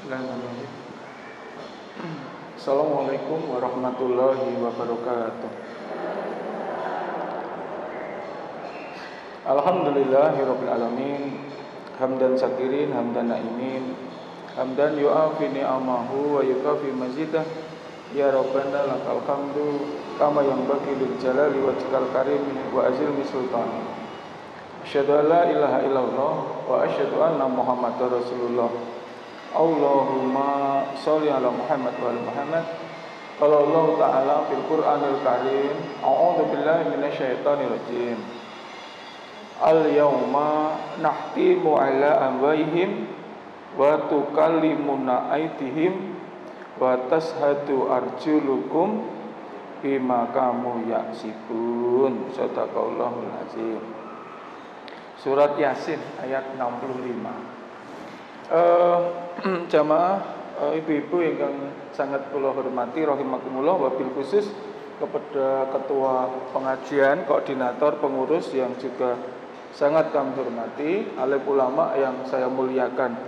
Bismillahirrahmanirrahim. Assalamualaikum warahmatullahi wabarakatuh. Alhamdulillahirabbil alamin. Hamdan syakirin, hamdan naimin, hamdan yu'afi ni'amahu wa yukafi mazidah. Ya Rabbana lakal hamdu kama yanbaghi lil jalali wajhikal karim wa azimi sultani. Asyhadu an la ilaha illallah wa asyhadu anna Muhammadar Rasulullah. Allahumma sholli ala Muhammad wa ala Muhammad. Qala Allah Ta'ala fil Qur'anil Karim, a'udzu billahi minasyaitonir rajim. Al-yauma nahtimu ala amwaihim wa tukallimuna aydihim wa tashhadu arjulukum bima kamu yaksibun. Shadaqallahul azim. Surat Yasin ayat 65. Jamaah ibu-ibu yang sangat kula hormati rahimakumullah, wabil khusus kepada ketua pengajian, koordinator, pengurus yang juga sangat kami hormati, alim ulama yang saya muliakan.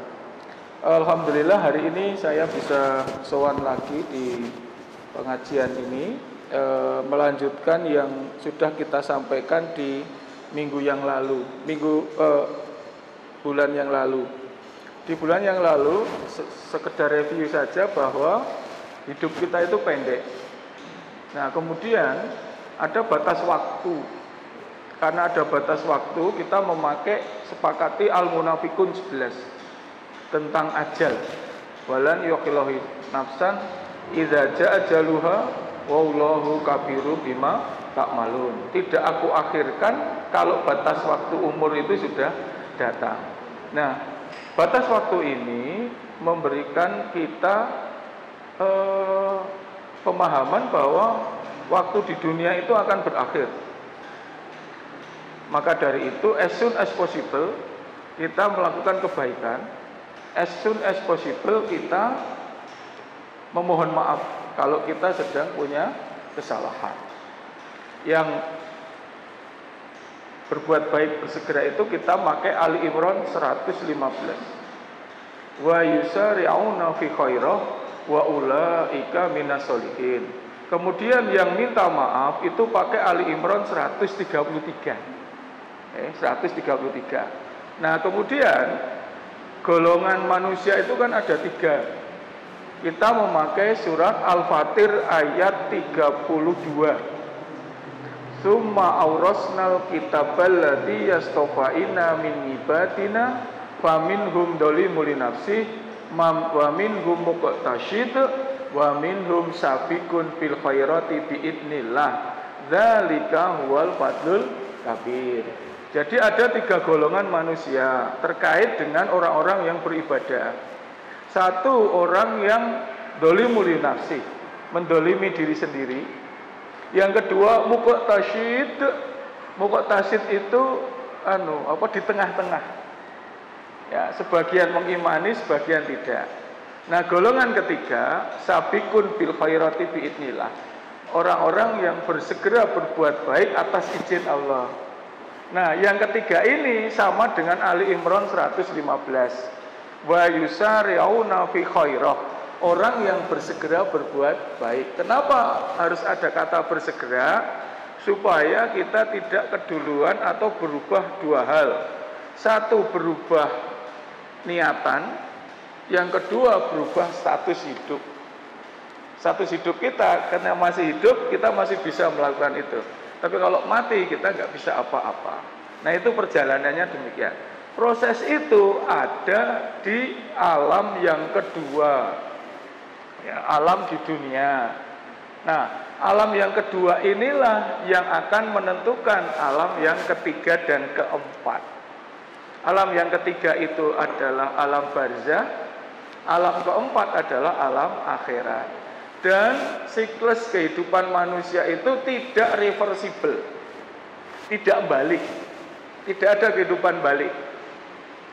Alhamdulillah hari ini saya bisa sowan lagi di pengajian ini, melanjutkan yang sudah kita sampaikan di minggu yang lalu, bulan yang lalu. Di bulan yang lalu sekedar review saja bahwa hidup kita itu pendek. Nah, kemudian ada batas waktu. Karena ada batas waktu, kita memakai sepakati Al-Munafikun 11 tentang ajal. Walan yuqillahi nafsan idza jaa ajaluha wallahu kabiru bima ta'malun. Tidak aku akhirkan kalau batas waktu umur itu sudah datang. Nah, batas waktu ini memberikan kita pemahaman bahwa waktu di dunia itu akan berakhir. Maka dari itu, as soon as possible kita melakukan kebaikan, as soon as possible kita memohon maaf kalau kita sedang punya kesalahan. Yang berbuat baik bersegera itu kita pakai Ali Imran 115. Wa yusari'una fi khairah wa ulaika minas solihin. Kemudian yang minta maaf itu pakai Ali Imran 133. 133. Nah, kemudian golongan manusia itu kan ada 3. Kita memakai surat Al-Fatir ayat 32. Summa aurasnal kitabal ladzi yastofaina min ibadina faminhum dhalimul nafsi wa minhum muqtasyid wa minhum sabiqun fil khairati biidznillah. Dzalika huwal fadlul kabir. Jadi ada 3 golongan manusia terkait dengan orang-orang yang beribadah. 1, orang yang dhalimul nafsi, mendolimi diri sendiri. Yang kedua, muqtasyid. Muqtasyid itu di tengah-tengah. Ya, sebagian mengimani, sebagian tidak. Nah, golongan ketiga, sabiqun bil khairati biidznillah. Orang-orang yang bersegera berbuat baik atas izin Allah. Nah, yang ketiga ini sama dengan Ali Imran 115. Wa yusari'una fi khairah. Orang yang bersegera berbuat baik. Kenapa harus ada kata bersegera? Supaya kita tidak keduluan atau berubah 2 hal. 1, berubah niatan. Yang kedua, berubah status hidup. Status hidup kita, karena masih hidup, kita masih bisa melakukan itu. Tapi kalau mati, kita nggak bisa apa-apa. Nah, itu perjalanannya demikian. Proses itu ada di alam yang kedua. Ya, alam di dunia. Nah, alam yang kedua inilah yang akan menentukan alam yang ketiga dan keempat. Alam yang ketiga itu adalah alam barzah. Alam keempat adalah alam akhirat. Dan siklus kehidupan manusia itu tidak reversible, tidak balik. Tidak ada kehidupan balik.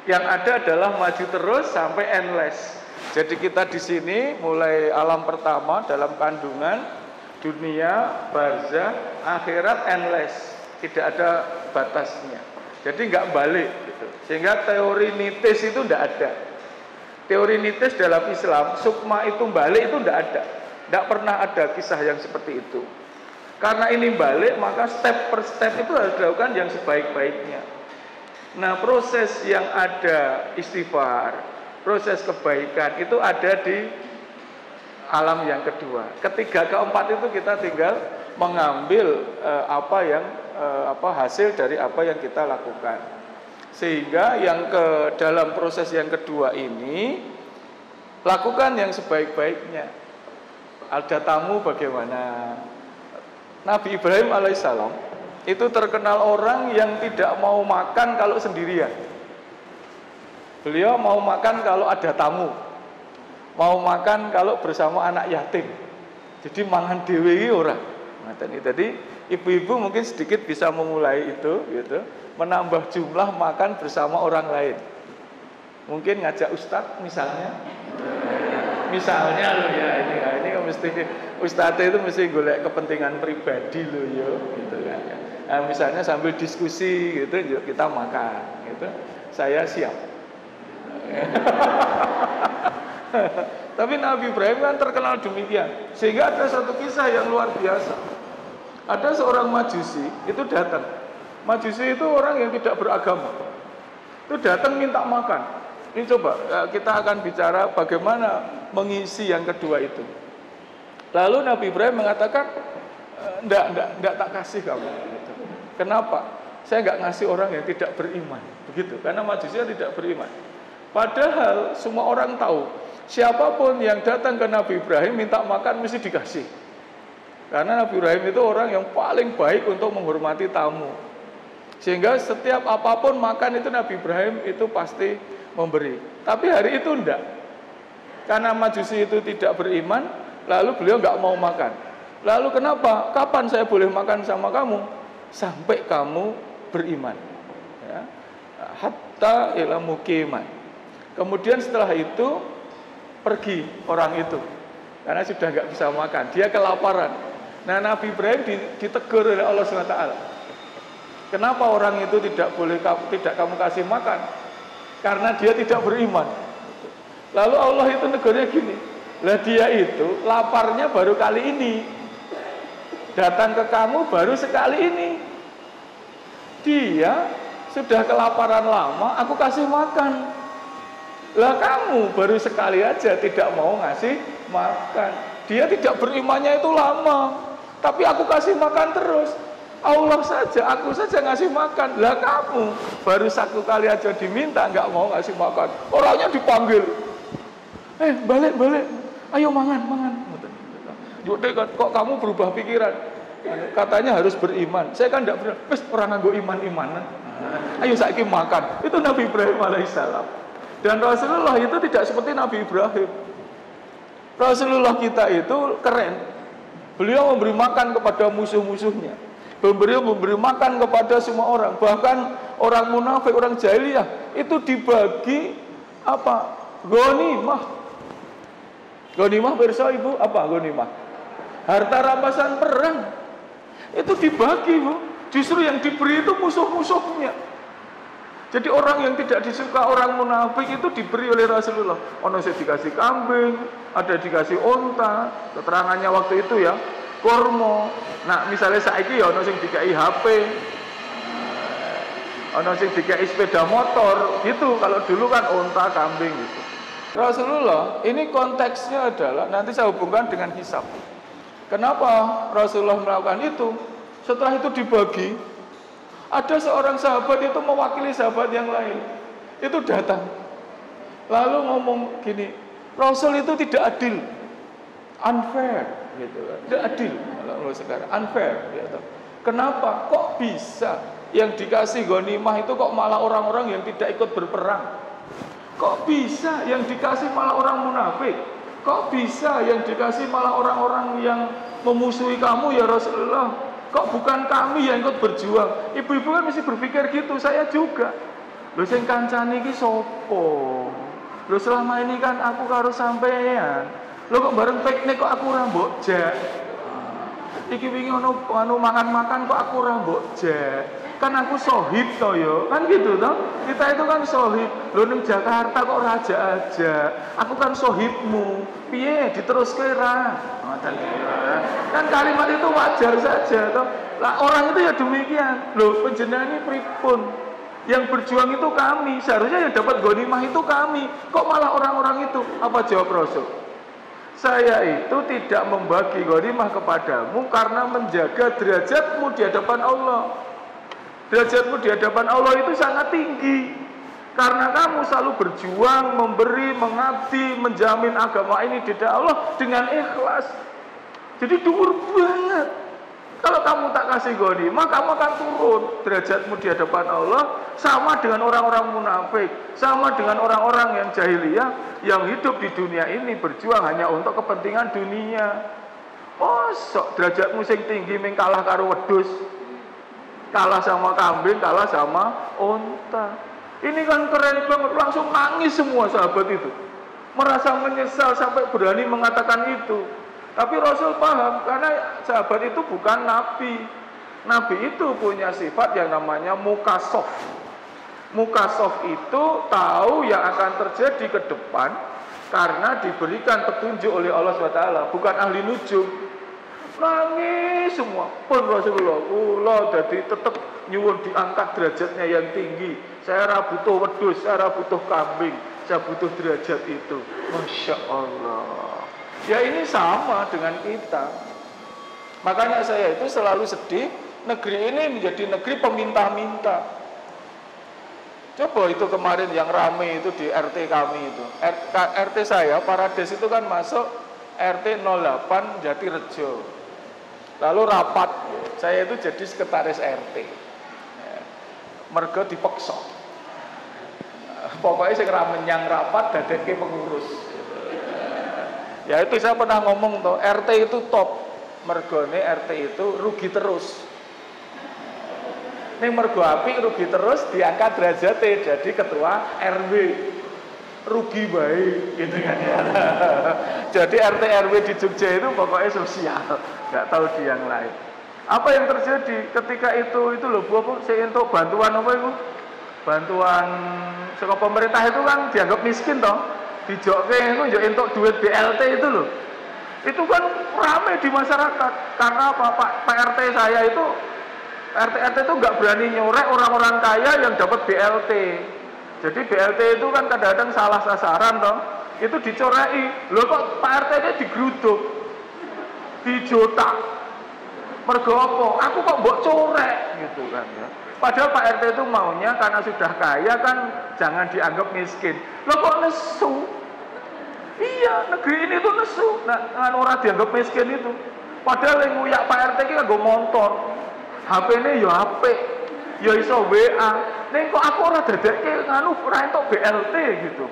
Yang ada adalah maju terus sampai endless. Jadi kita di sini mulai alam pertama dalam kandungan, dunia, barzah, akhirat endless, tidak ada batasnya. Jadi nggak balik gitu. Sehingga teori nitis itu tidak ada. Teori nitis dalam Islam, sukma itu balik itu tidak ada. Tidak pernah ada kisah yang seperti itu. Karena ini balik, maka step per step itu harus dilakukan yang sebaik-baiknya. Nah, proses yang ada istighfar, proses kebaikan itu ada di alam yang kedua. Ketiga, keempat itu kita tinggal mengambil hasil dari apa yang kita lakukan. Sehingga yang dalam proses yang kedua ini lakukan yang sebaik-baiknya. Ada tamu bagaimana? Nabi Ibrahim alaihissalam itu terkenal orang yang tidak mau makan kalau sendirian. Beliau mau makan kalau ada tamu, mau makan kalau bersama anak yatim. Jadi mangan dewe ora. Jadi ibu-ibu mungkin sedikit bisa memulai itu, gitu, menambah jumlah makan bersama orang lain. Mungkin ngajak ustadz misalnya loh ya, ini mesti ustadz itu mesti golek kepentingan pribadi loh yo, gitu kan. Nah, misalnya sambil diskusi gitu, yuk kita makan, gitu. Saya siap. Tapi Nabi Ibrahim kan terkenal demikian, sehingga ada satu kisah yang luar biasa. Ada seorang majusi itu datang. Majusi itu orang yang tidak beragama. Itu datang minta makan. Ini coba kita akan bicara bagaimana mengisi yang kedua itu. Lalu Nabi Ibrahim mengatakan, enggak tak kasih kamu. Kenapa? Saya enggak ngasih orang yang tidak beriman. Begitu, karena majusi tidak beriman. Padahal semua orang tahu, siapapun yang datang ke Nabi Ibrahim minta makan mesti dikasih. Karena Nabi Ibrahim itu orang yang paling baik untuk menghormati tamu. Sehingga setiap apapun makan itu Nabi Ibrahim itu pasti memberi. Tapi hari itu enggak. Karena majusi itu tidak beriman, lalu beliau enggak mau makan. Lalu kenapa? Kapan saya boleh makan sama kamu? Sampai kamu beriman. Ya. Hatta ila muqiman. Kemudian setelah itu pergi orang itu. Karena sudah enggak bisa makan, dia kelaparan. Nah, Nabi Ibrahim ditegur oleh Allah SWT. Kenapa orang itu tidak kamu kasih makan? Karena dia tidak beriman. Lalu Allah itu negurnya gini, lah dia itu laparnya baru kali ini, datang ke kamu baru sekali ini. Dia sudah kelaparan lama, aku kasih makan. Lah kamu baru sekali aja tidak mau ngasih makan. Dia tidak berimannya itu lama, tapi aku kasih makan terus. Allah saja, aku saja ngasih makan. Lah kamu baru satu kali aja diminta nggak mau ngasih makan. Orangnya dipanggil, balik, ayo mangan. Kok kamu berubah pikiran? Katanya harus beriman. Saya kan tidak beriman. Orang nganggo iman-imanan. Ayo saiki makan. Itu Nabi Ibrahim alaihissalam. Dan Rasulullah itu tidak seperti Nabi Ibrahim. Rasulullah kita itu keren. Beliau memberi makan kepada musuh-musuhnya. Beliau memberi makan kepada semua orang. Bahkan orang munafik, orang jahiliyah itu dibagi apa? Ghanimah. Ghanimah pirsa Ibu, apa ghanimah? Harta rampasan perang. Itu dibagi, Bu. Justru yang diberi itu musuh-musuhnya. Jadi orang yang tidak disuka orang munafik itu diberi oleh Rasulullah. Ono sing dikasih kambing, ada dikasih onta, keterangannya waktu itu ya, kurma. Nah, misalnya saiki ya ono sing dikai HP. Ono sing dikai sepeda motor, gitu. Kalau dulu kan onta, kambing gitu. Rasulullah, ini konteksnya adalah nanti saya hubungkan dengan hisab. Kenapa Rasulullah melakukan itu? Setelah itu dibagi, ada seorang sahabat itu mewakili sahabat yang lain. Itu datang. Lalu ngomong gini, Rasul itu tidak adil. Unfair gitu. Tidak adil kalau sekarang, unfair gitu. Kenapa? Kok bisa yang dikasih ghanimah itu kok malah orang-orang yang tidak ikut berperang? Kok bisa yang dikasih malah orang munafik? Kok bisa yang dikasih malah orang-orang yang memusuhi kamu ya Rasulullah? Kok bukan kami yang ikut berjuang? Ibu-ibu kan mesti berpikir gitu, saya juga. Lho sing kancane iki sapa? Lho selama ini kan aku karo sampean. Lho kok bareng piknik kok aku ora mbok jak. Iki wingi ono mangan-makan kok aku ora mbok jak. kan aku sohib toh yo, kan gitu toh. Kita itu kan sohib. Lo ning Jakarta kok raja aja. Aku kan sohibmu. Piye diterus kira? Kan kalimat itu wajar saja toh. Lah orang itu ya demikian. Loh penjenengan ini pripun? Yang berjuang itu kami. Seharusnya yang dapat ghanimah itu kami. Kok malah orang-orang itu? Apa jawab Rasul? Saya itu tidak membagi ghanimah kepadamu karena menjaga derajatmu di hadapan Allah. Derajatmu di hadapan Allah itu sangat tinggi karena kamu selalu berjuang, memberi, mengabdi, menjamin agama ini di hadapan Allah dengan ikhlas. Jadi dhuwur banget. Kalau kamu tak kasih ghanimah, kamu akan turun derajatmu di hadapan Allah sama dengan orang-orang munafik, sama dengan orang-orang yang jahiliyah yang hidup di dunia ini berjuang hanya untuk kepentingan dunia. Mosok derajatmu sing tinggi ming kalah karo wedhus, kalah sama kambing, kalah sama unta. Ini kan keren banget, langsung nangis semua sahabat itu. Merasa menyesal sampai berani mengatakan itu. Tapi Rasul paham, karena sahabat itu bukan nabi. Nabi itu punya sifat yang namanya mukasof. Mukasof itu tahu yang akan terjadi ke depan karena diberikan petunjuk oleh Allah SWT, bukan ahli nujum. Nangis semua pun Rasulullah kula dadi tetep nyuwun diangkat derajatnya yang tinggi. Saya ora butuh wedhus, saya ora butuh kambing, saya butuh derajat itu. Masya Allah. Ya ini sama dengan kita. Makanya saya itu selalu sedih, negeri ini menjadi negeri peminta-minta. Coba itu kemarin yang rame itu di RT kami itu, RT saya Parades itu kan masuk RT 08 Jatirejo. Lalu rapat, saya itu jadi sekretaris RT. Mergo dipeksa. Pokoknya sing menyang rapat dadekke pengurus. Ya itu saya pernah ngomong tuh, RT itu top. Mergone RT itu rugi terus. Ning mergo apik rugi terus diangkat derajate jadi ketua RW. Rugi baik gitu kan ya. Jadi RT RW di Jogja itu pokoknya sosial, nggak tahu di yang lain. Apa yang terjadi ketika itu loh Bu, saya untuk bantuan apa itu? Bantuan saka pemerintah itu kan dianggap miskin toh. Dijokke itu yo entuk duit BLT itu loh. Itu kan ramai di masyarakat karena apa? Pak RT saya itu RT itu nggak berani nyorek orang-orang kaya yang dapat BLT. Jadi BLT itu kan kadang-kadang salah sasaran toh. Itu dicoreki. Loh kok Pak RT ini digeruduk, dijotak. Mergo apa? Aku kok mbok corek gitu kan ya. Padahal Pak RT itu maunya karena sudah kaya kan jangan dianggap miskin. Loh kok nesu? Iya, negeri ini tuh nesu. Nah, orang dianggap miskin itu. Padahal yang nguyak Pak RT ini kan go motor. HP ini ya HP, ya iso WA. Ning kok aku ora dadekke nganu ora entuk BLT gitu.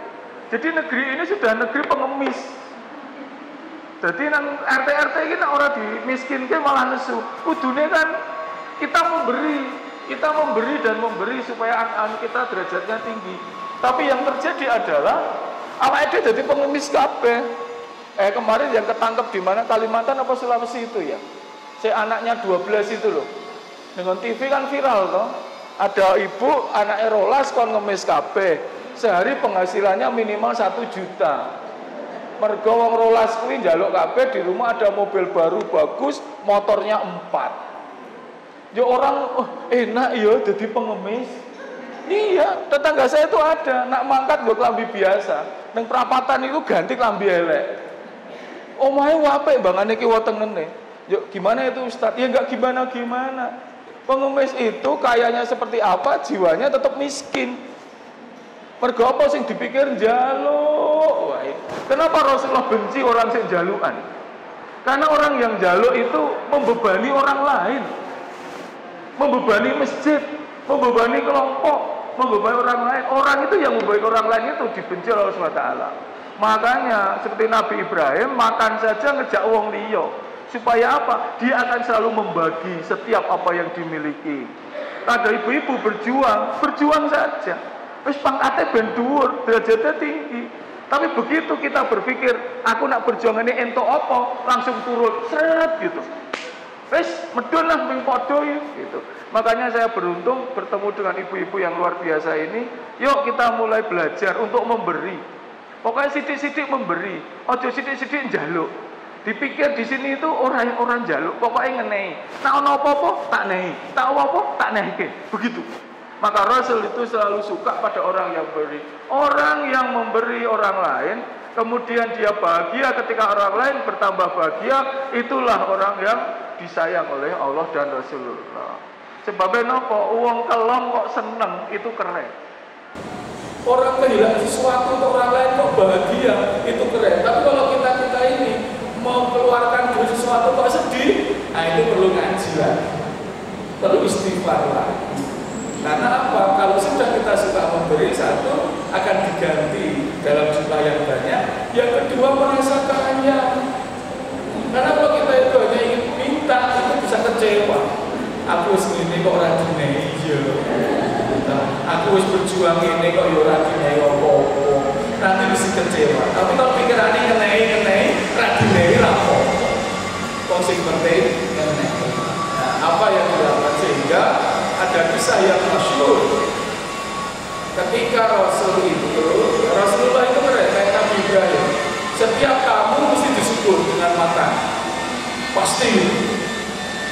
Jadi negeri ini sudah negeri pengemis. Jadi nang RT iki nek ora dimiskinke malah nesu. Kudune kan kita memberi dan memberi supaya anak-anak kita derajatnya tinggi. Tapi yang terjadi adalah awake dhewe dadi pengemis kabeh. Kemarin yang ketangkep di mana Kalimantan apa Sulawesi itu ya. Si anaknya 12 itu loh. Dengan TV kan viral toh. Ada ibu anaknya rolas kon ngemis kabeh. Sehari penghasilannya minimal 1 juta. Mergo wong rolas kuwi njaluk kabeh di rumah ada mobil baru bagus, motornya 4. Ya orang enak ya jadi pengemis. Iya, tetangga saya itu ada, nak mangkat nggo klambi biasa. Ning perapatan itu ganti klambi elek. Omahe apik bangane ki wetengene. Yuk gimana itu Ustaz? Ya enggak gimana-gimana. Pengemis itu kayaknya seperti apa, jiwanya tetap miskin. Mergo apa sing dipikir njaluk wae. Kenapa Rasulullah benci orang sing jalukan? Karena orang yang jaluk itu membebani orang lain. Membebani masjid, membebani kelompok, membebani orang lain. Orang itu yang membebani orang lain itu dibenci oleh Allah SWT. Makanya seperti Nabi Ibrahim makan saja ngejak wong liya. Supaya apa? Dia akan selalu membagi setiap apa yang dimiliki. Ada ibu-ibu berjuang saja. Wis pangkatnya ben dhuwur, derajatnya tinggi. Tapi begitu kita berpikir, aku nak berjuang ini entuk apa, langsung turun, seret gitu. Wes medun lah ping padha gitu. Makanya saya beruntung bertemu dengan ibu-ibu yang luar biasa ini. Yuk kita mulai belajar untuk memberi. Pokoknya sidik-sidik memberi, ojo sidik-sidik njaluk. Dipikir di sini itu orang jaluk, pokoknya ngenei. Nak ono apa-apa tak nei, tak apa-apa tak neike. Begitu. Maka Rasul itu selalu suka pada orang yang beri. Orang yang memberi orang lain, kemudian dia bahagia ketika orang lain bertambah bahagia, itulah orang yang disayang oleh Allah dan Rasulullah. Sebabnya nopo, uang kelom kok seneng, itu keren. Orang kehilangan sesuatu untuk orang lain kok bahagia, itu keren. Tapi kalau kita ini mau keluarkan duit sesuatu kok sedih, nah itu perlu ngaji lagi, perlu istighfar lagi. Karena apa? Kalau sudah kita suka memberi, satu akan diganti dalam jumlah yang banyak. Yang kedua merasa keanyang. Karena kalau kita itu hanya ingin minta, itu bisa kecewa. Aku segini kok ora dinei yo. Aku harus berjuang ini kok yo ora dinei opo-opo. Nanti bisa kecewa. Tapi kalau pikirannya ngenei, ora dinei ra apa. Kok sing penting ngenei. Nah, apa yang dilakukan sehingga ada kisah yang masyhur. Ketika Rasulullah itu kayak Nabi Ibrahim. Setiap tamu mesti disebut dengan makan. Pasti.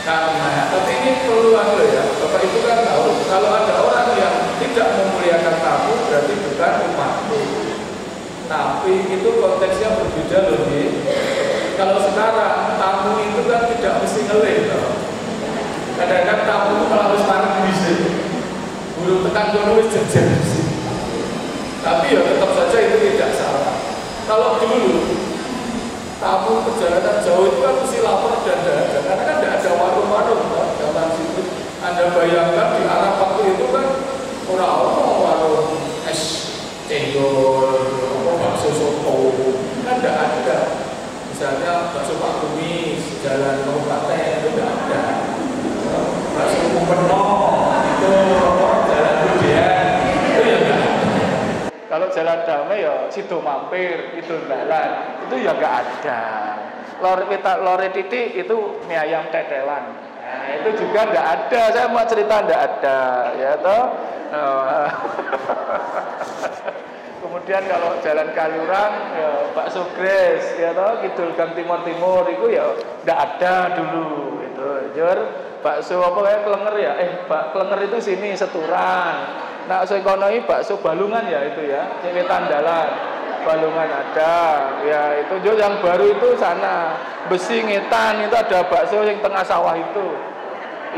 Karena, tapi ini perlu ya, Bapak Ibu kan tahu, kalau ada orang yang tidak memuliakan tamu berarti bukan umatku. Tapi itu konteksnya berbeda loh nih. Kalau sekarang tamu itu kan tidak mesti ngelih loh. Kadang-kadang tamu itu malah harus marah bisa. Burung tekan kono wis jajan sih. Tapi ya tetap saja itu tidak salah. Kalau dulu tamu perjalanan jauh itu kan mesti lapar dan dahaga, karena kan tidak ada warung-warung zaman situ. Anda bayangkan di Arab waktu itu kan orang-orang warung es cendol, bakso soto, kan tidak ada. Misalnya bakso Pak Kumis, jalan Kabupaten itu tidak ada. Bakso Kupenong itu jalan Budian itu ya enggak ada. Kalau jalan damai ya situ mampir, itu jalan, itu ya enggak ada. Lore titik itu mie ayam tetelan. Nah, itu juga enggak ada. Saya mau cerita enggak ada, ya toh. Kemudian kalau jalan Kaliurang ya bakso Gres, ya toh, Kidul Gang Timur itu ya enggak ada dulu itu. Jur bakso apa kayak Klenger ya? Klenger itu sini Seturan. Nah, saya konoi bakso Balungan ya itu ya, Cewetan Dalan. Balungan ada, ya itu yang baru itu sana. Besi Ngetan itu ada bakso yang tengah sawah itu.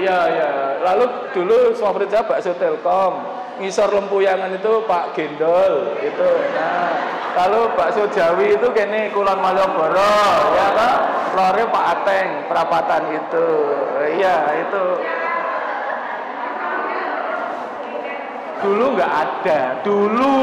Iya ya. Lalu dulu favorit saya bakso Telkom. Ngisor Lempuyangan itu Pak Gendol itu. Nah, lalu bakso Jawi itu kene Kulon Malioboro, ya kan? Lore Pak Ateng, Perapatan itu. Iya, itu. Dulu nggak ada, dulu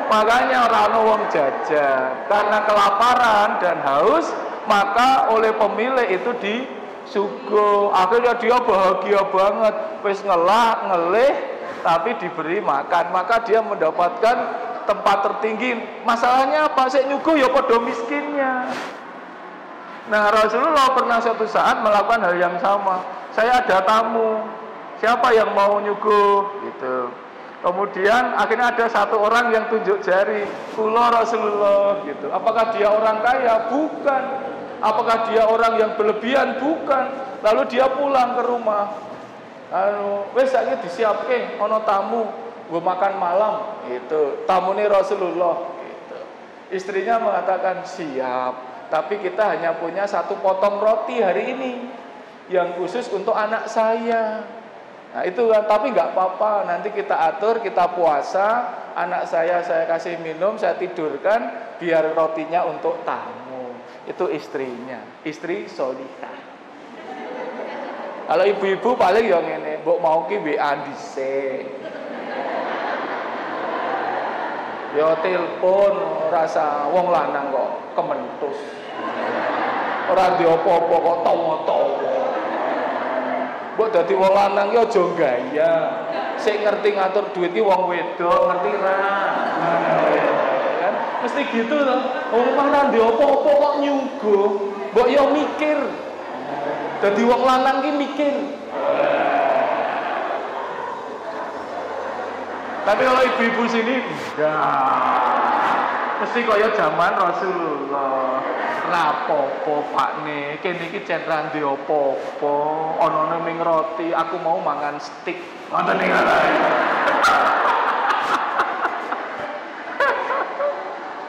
makanya orang wong jajan karena kelaparan dan haus, maka oleh pemilik itu disuguh. Akhirnya dia bahagia banget, wis ngelih, tapi diberi makan, maka dia mendapatkan tempat tertinggi. Masalahnya apa? Saya nyuguh ya podo miskinnya. Nah, Rasulullah pernah suatu saat melakukan hal yang sama. Saya ada tamu, siapa yang mau nyuguh? Gitu. Kemudian akhirnya ada satu orang yang tunjuk jari, kula Rasulullah gitu. Apakah dia orang kaya? Bukan. Apakah dia orang yang berlebihan? Bukan. Lalu dia pulang ke rumah. Wes saiki disiapke ana tamu, nggo makan malam gitu. Tamune Rasulullah gitu. Istrinya mengatakan, "Siap, tapi kita hanya punya satu potong roti hari ini yang khusus untuk anak saya." Nah itu kan, tapi nggak apa-apa, nanti kita atur, kita puasa, anak saya kasih minum, saya tidurkan, biar rotinya untuk tamu. Itu istrinya, istri solihah. Kalau ibu-ibu paling yang ini, mbok mau ki WA dhisik. Yo telepon rasa wong lanang kok kementus. Ora diopo-opo kok tawa-tawa. Mbok dadi wong lanang ki aja gaya. Sing ngerti ngatur duit ki wong wedok, ngerti ra? Kan mesti gitu to. Wong lanang ndek apa-apa kok nyuguh. Mbok yo mikir. Dadi wong lanang ki mikir. Tapi kalau ibu-ibu sini enggak. Mesti kaya zaman Rasulullah. Rapopo pakne, kene iki cen ra ndek apa-apa. Anane ming roti, aku mau mangan steak. Wonten ing ngarai.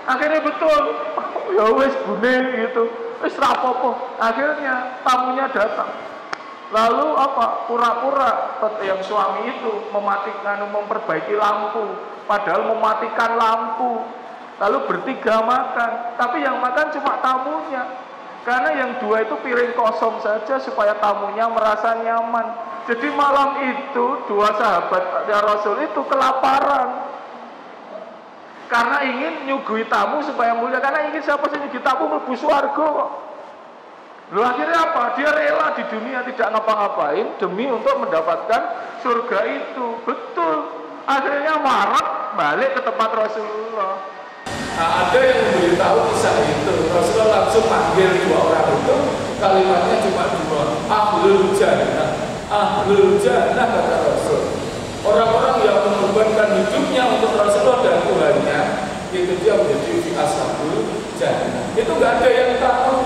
Akhirnya betul. Ya wis bune gitu. Wis rapopo. Akhirnya tamunya datang. Lalu apa? Pura-pura yang suami itu memperbaiki lampu, padahal mematikan lampu. Lalu bertiga makan, tapi yang makan cuma tamunya. Karena yang dua itu piring kosong saja supaya tamunya merasa nyaman. Jadi malam itu dua sahabat Rasul itu kelaparan. Karena ingin nyugui tamu supaya mulia. Karena ingin siapa sih nyugui tamu mlebu swarga kok. Lalu akhirnya apa? Dia rela di dunia tidak ngapa-ngapain demi untuk mendapatkan surga itu. Betul. Akhirnya marah balik ke tempat Rasulullah. Nah, ada yang memberitahu kisah itu. Rasulullah langsung panggil dua orang itu, kalimatnya cuma dua, ahlul jannah, ahlul jannah, kata Rasul. Orang-orang yang mengorbankan hidupnya untuk Rasulullah dan Tuhannya, itu dia menjadi ashabul jannah. Itu nggak ada yang tahu.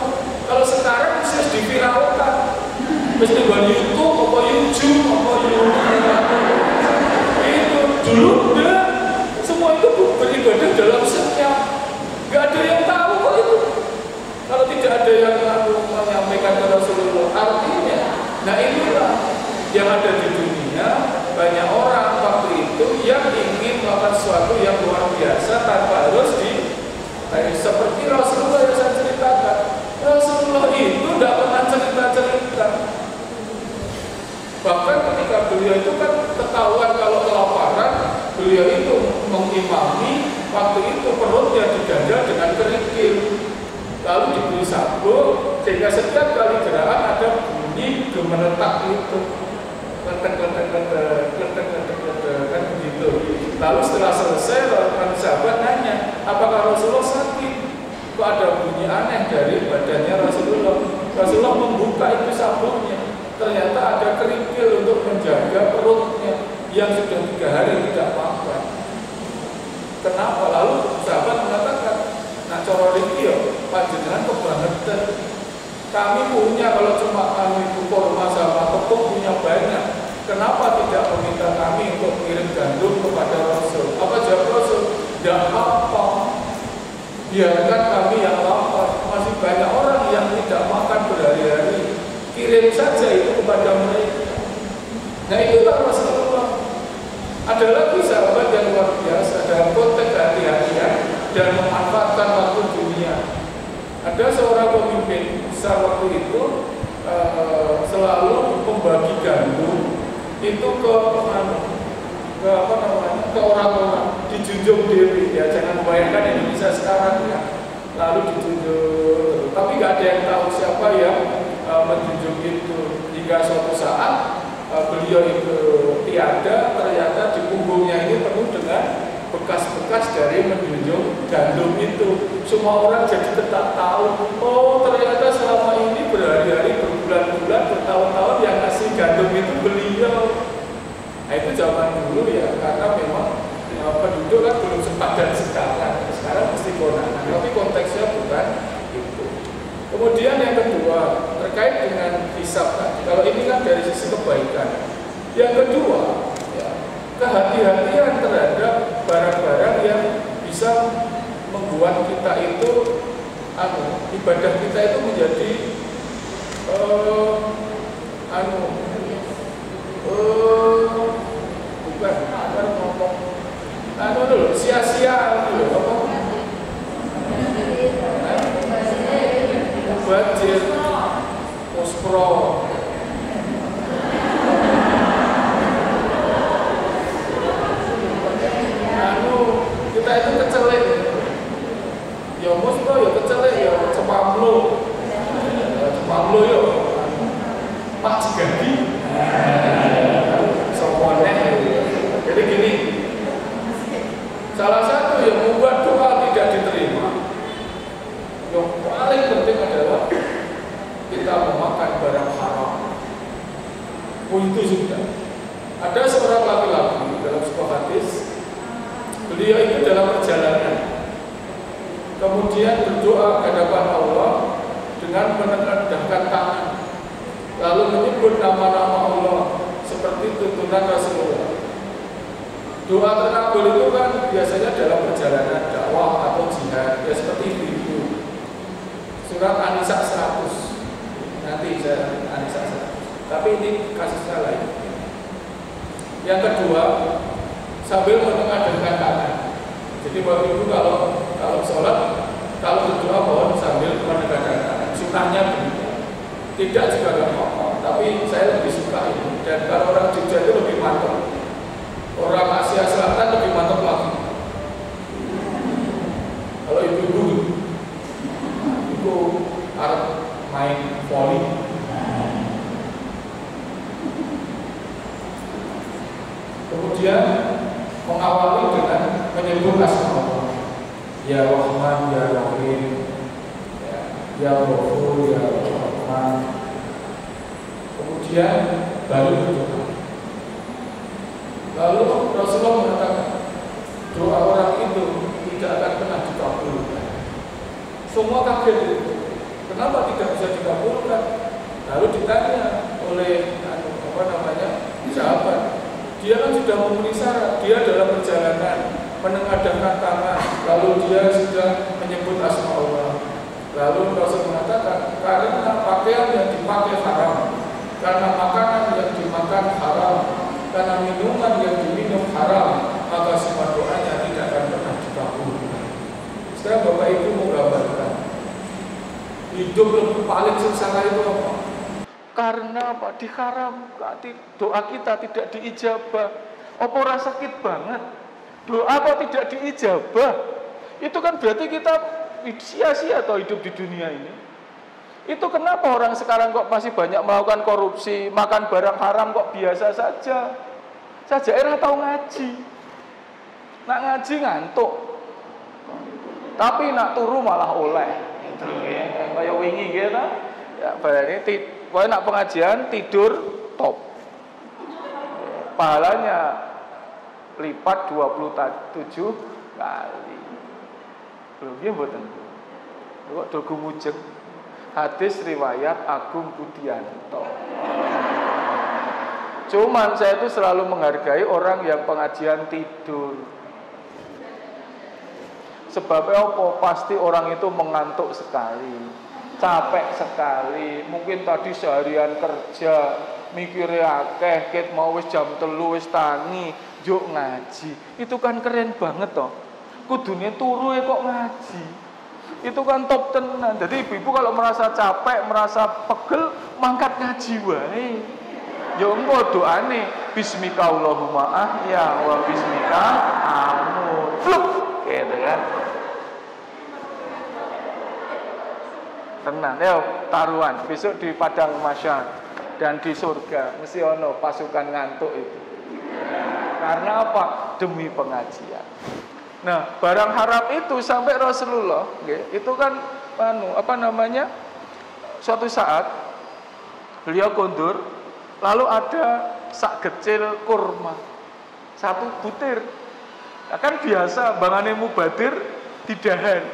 Kalau sekarang mesti diviralkan, mesti buat YouTube, apa YouTube, apa YouTube. Itu dulu enggak. Semua itu beribadah dalam senyap. Gak ada yang tahu kok itu. Kalau tidak ada yang menyampaikan ke Rasulullah, artinya, nah inilah yang ada di dunia. Banyak orang waktu itu yang ingin melakukan sesuatu yang luar biasa tanpa harus seperti Rasulullah yang saya ceritakan. Rasulullah itu tidak pernah cerita-cerita. Bahkan ketika beliau itu kan ketahuan kalau kelaparan, beliau itu mengimami, waktu itu perutnya diganjal dengan kerikil, lalu diberi sabuk, sehingga setiap kali gerakan ada bunyi gemeretak itu, kan begitu. Lalu setelah selesai, sahabat nanya, apakah Rasulullah sakit? Kok ada bunyi aneh dari badannya Rasulullah? Rasulullah membuka itu sabuknya. Ternyata ada kerikil untuk menjaga perutnya yang sudah 3 hari tidak makan. Kenapa? Lalu sahabat mengatakan, nah cara iki panjenengan kebangetan. Kami punya, kalau cuma kami kurma sama tepung punya banyak. Kenapa tidak meminta kami untuk kirim gandum kepada Rasul? Apa jawab Rasul? Tidak apa-apa. Biarkan kami yang lapar. Masih banyak orang yang tidak makan berhari-hari. Kirim saja itu kepada mereka. Nah itu kan Rasulullah. Ada lagi sahabat yang luar biasa dalam konteks hati-hatian dan memanfaatkan waktu dunia. Ada seorang pemimpin besar waktu itu selalu membagi gandum itu ke orang-orang, dijunjung diri. Ya jangan membayangkan Indonesia sekarang ya. Lalu dijunjung, tapi nggak ada yang tahu siapa yang menjunjung itu. Hingga suatu saat beliau itu tiada, ternyata di punggungnya ini penuh dengan bekas-bekas dari menjunjung gandum itu. Semua orang jadi tetap tahu, oh ternyata selama ini berhari-hari, berbulan-bulan, bertahun-tahun yang ngasih gandum itu beliau. Nah itu zaman dulu ya, karena memang penduduk kan belum sepadan sekarang. Sekarang mesti konangan, tapi konteksnya bukan itu. Kemudian yang kedua, terkait dengan hisab tadi. Kalau ini kan dari sisi kebaikan. Yang kedua, ya, kehati-hatian terhadap barang-barang yang bisa membuat kita itu ibadah kita itu menjadi bukan ngomong dulu sia-sia dulu apa? Budget, muspro, kita itu kecelek, ya muspro, ya kecelek, ya cepamlo ya, Pak Segadi, sokoneh. Jadi gini, salah satu yang membuat doa tidak diterima, yang paling penting adalah kita memakan barang haram. Oh itu sudah. Ada seorang laki-laki dalam sebuah hadis, beliau itu dalam perjalanan, kemudian berdoa ke hadapan Allah dengan menengadahkan tangan, lalu menyebut nama-nama Allah seperti tuntunan Rasulullah. Doa terkabul itu kan biasanya dalam perjalanan dakwah atau jihad, ya seperti itu. Surat An-Nisa 100. Nanti saya An-Nisa 100. Tapi ini kasusnya lain. Yang kedua, sambil menengadahkan tangan. Jadi Bapak Ibu kalau sholat, kalau berdoa mohon sambil menengadahkan tangan. Sunnahnya begitu. Tidak juga nggak apa-apa, tapi saya lebih suka ini. Dan kalau orang Jogja itu lebih mantap. Orang Asia Selatan lebih mantap lagi. Kalau ibu-ibu itu harus main voli. Kemudian mengawali dengan menyebut asma Allah. Ya Rahman, Ya Rahim, Ya Ghafur, Ya Rahman. Kemudian baru berdoa. Lalu Rasulullah mengatakan doa orang itu tidak akan pernah dikabulkan. Semua kaget itu. Kenapa tidak bisa dikabulkan? Lalu ditanya oleh sahabat. Dia kan sudah memenuhi syarat. Dia dalam perjalanan menengadahkan tangan, lalu dia sudah menyebut asma Allah. Lalu Rasul mengatakan karena pakaian yang dipakai haram, karena makanan yang dimakan haram, karena minuman yang diminum haram, maka semua doanya tidak akan pernah dikabulkan. Sekarang Bapak Ibu menggambarkan hidup lebih paling sengsara itu apa? Karena apa? Diharamkan, doa kita tidak diijabah. Apa rasa sakit banget? Doa apa tidak diijabah? Itu kan berarti kita sia-sia atau hidup di dunia ini. Itu kenapa orang sekarang kok masih banyak melakukan korupsi, makan barang haram kok biasa saja. Saja era tahu ngaji. Nak ngaji ngantuk. Tapi nak turu malah oleh. Kayak wingi gitu. Ya, berarti nak pengajian tidur top. Pahalanya lipat 27 kali. Belum dia mboten. Kok do gumujeg. Hadis riwayat Agung Budianto. Cuman saya itu selalu menghargai orang yang pengajian tidur. Sebabnya apa? Pasti orang itu mengantuk sekali, capek sekali. Mungkin tadi seharian kerja, mikirnya akeh, ket mau wis jam 3 wis tangi, yuk ngaji. Itu kan keren banget toh. Kudune turu kok ngaji. Itu kan top tenan. Jadi ibu-ibu kalau merasa capek, merasa pegel, mangkat ngaji wae. Ya engko doane bismika Allahumma ahya wa bismika amut. Fluk gitu kan. Tenang ya taruhan besok di padang mahsyar dan di surga mesti ono pasukan ngantuk itu. Karena apa? Demi pengajian. Nah, barang haram itu sampai Rasulullah, itu kan suatu saat beliau kondur, lalu ada sak kecil kurma, 1 butir. Nah, kan biasa bangane mubadir didahan.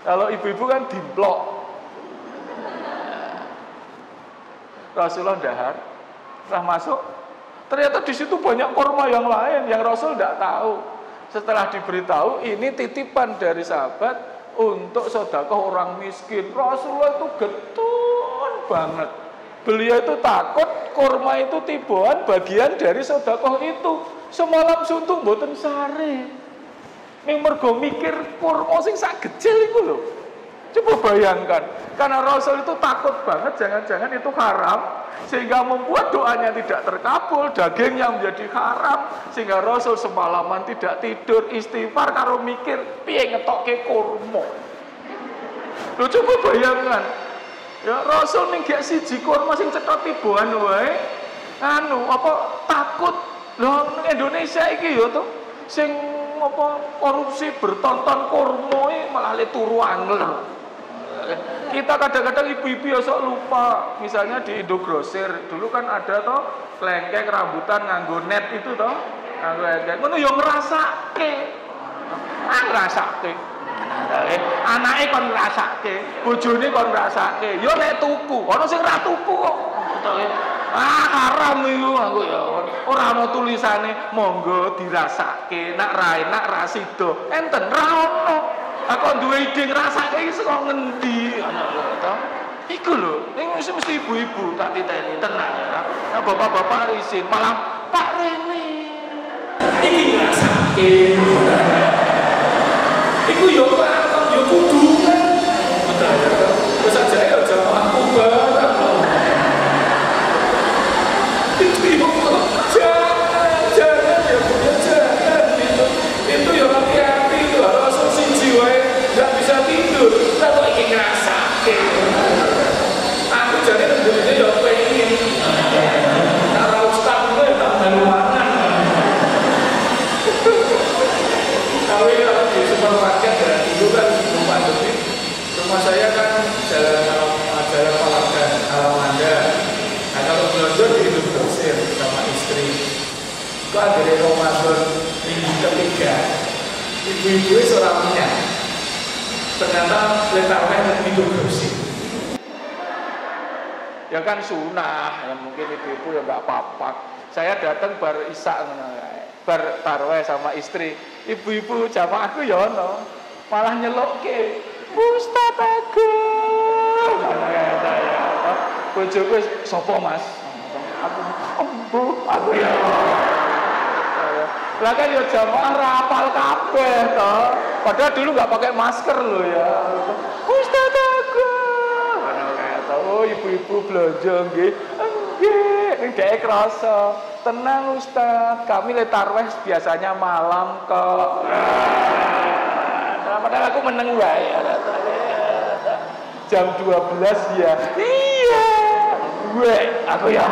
Kalau ibu-ibu kan dimplok. Rasulullah dahar, setelah masuk, ternyata di situ banyak kurma yang lain yang Rasul tidak tahu. Setelah diberitahu ini titipan dari sahabat untuk sedekah orang miskin. Rasulullah itu getun banget. Beliau itu takut kurma itu tiboan bagian dari sedekah itu. Semalam suntuk mboten sare. Ning mergo mikir kurma sing sak kecil iku lho. Coba bayangkan, karena Rasul itu takut banget jangan-jangan itu haram sehingga membuat doanya tidak terkabul, dagingnya menjadi haram sehingga Rasul semalaman tidak tidur, istighfar karo mikir piye ngetokke kurma. Lho coba bayangkan. Ya Rasul ning gek siji kurma sing cetha tiboan wae takut. Lho Indonesia iki ya to sing korupsi bertonton kurma malah le turu angel. Kita kadang-kadang ibu-ibu ya sok lupa. Misalnya di Indogrosir dulu kan ada toh klengkeng rambutan nganggo net itu toh. Nganggo klengkeng. Ngono yo ngrasake. Ngrasake. Anake kon ngrasake, bojone kon ngrasake. Yo nek tuku, ana sing ra tuku kok. Haram iku aku ya. Ora ana tulisane monggo dirasake, nak ra enak ra sida. Enten ra ono. Aku duwe ide ngrasake iki saka ngendi? Ana lho to. Iku lho, ning mesti ibu-ibu tak titeni tenang ya. Nah, bapak-bapak isin malah Pak Rene. Iki ngrasake. Iku yo yo kudu kan. Betul ya. Wis aja ya jamaah kubar. Jangan ya punya jangan itu ya hati-hati itu harus siji wae nggak bisa tidur lah kok iki ngrasake aku jane nembune ya pengen cara ustaz kuwi tak daluangan tapi kalau di supermarket dan itu kan sebelum pandemi rumah saya kan jalan Palagan Alamanda. Nah kalau belanja di Indogrosir sama istri itu akhirnya Ramadan minggu ketiga ibu-ibu seorangnya ternyata letaknya di Indogrosir ya kan sunah ya mungkin ibu-ibu ya nggak apa-apa. Saya datang bar Isya bar tarweh sama istri ibu-ibu jamaahku ya ono malah nyeluk ke Ustaz Agung bojoku sapa Mas? Aku ya. Lah kan ya jamaah rapal kabeh to. Padahal dulu enggak pakai masker loh ya. Ustaz Agung. Ana kaya to, oh ibu-ibu belanja nggih. Nggih, ning dhek krasa. Tenang Ustaz, kami le tarweh biasanya malam kok. Nah, padahal aku meneng wae. Jam 12 ya. Iya. Gue, aku ya.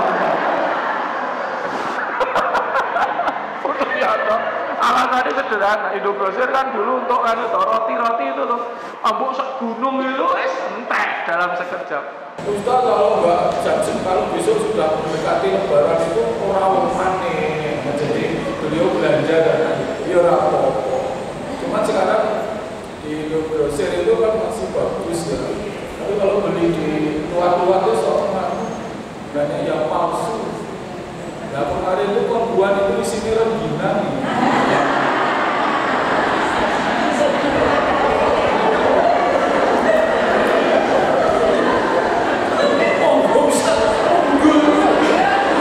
Alasannya sederhana. Indogrosir kan dulu untuk kan itu roti-roti itu loh. Ambuk sak gunung itu entek dalam sekejap. Ustaz kalau Mbak Jansen kalau besok sudah mendekati Lebaran itu orang aneh. Jadi beliau belanja dan ya apa. Cuma sekarang di Indogrosir itu kan masih bagus ya. Tapi kalau beli di luar-luar itu soalnya banyak yang palsu. Nah kemarin itu pembuat itu di sini rengginang.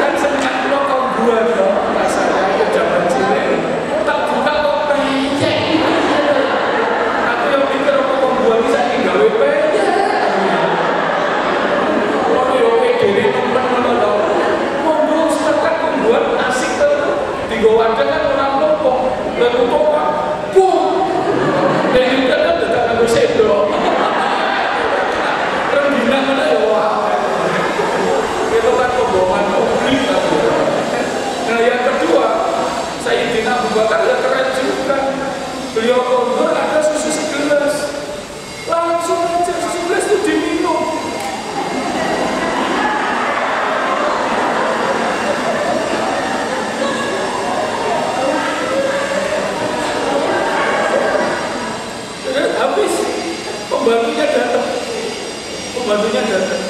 Kan senang lo pembuat dong. Rasanya itu zaman cilik. Tak buka kok penyek. Aku yang pikir pembuat bisa tinggal WP. Tiga ada kan orang lompong dan lompong kan boom dan juga kan tidak ada sendok rengginang mana ya wah itu kan pembohongan publik. Nah yang kedua Sayyidina Abu Bakar ya keren juga beliau kondur ada susu segelas langsung aja susu segelas itu diminum. Pembantunya datang,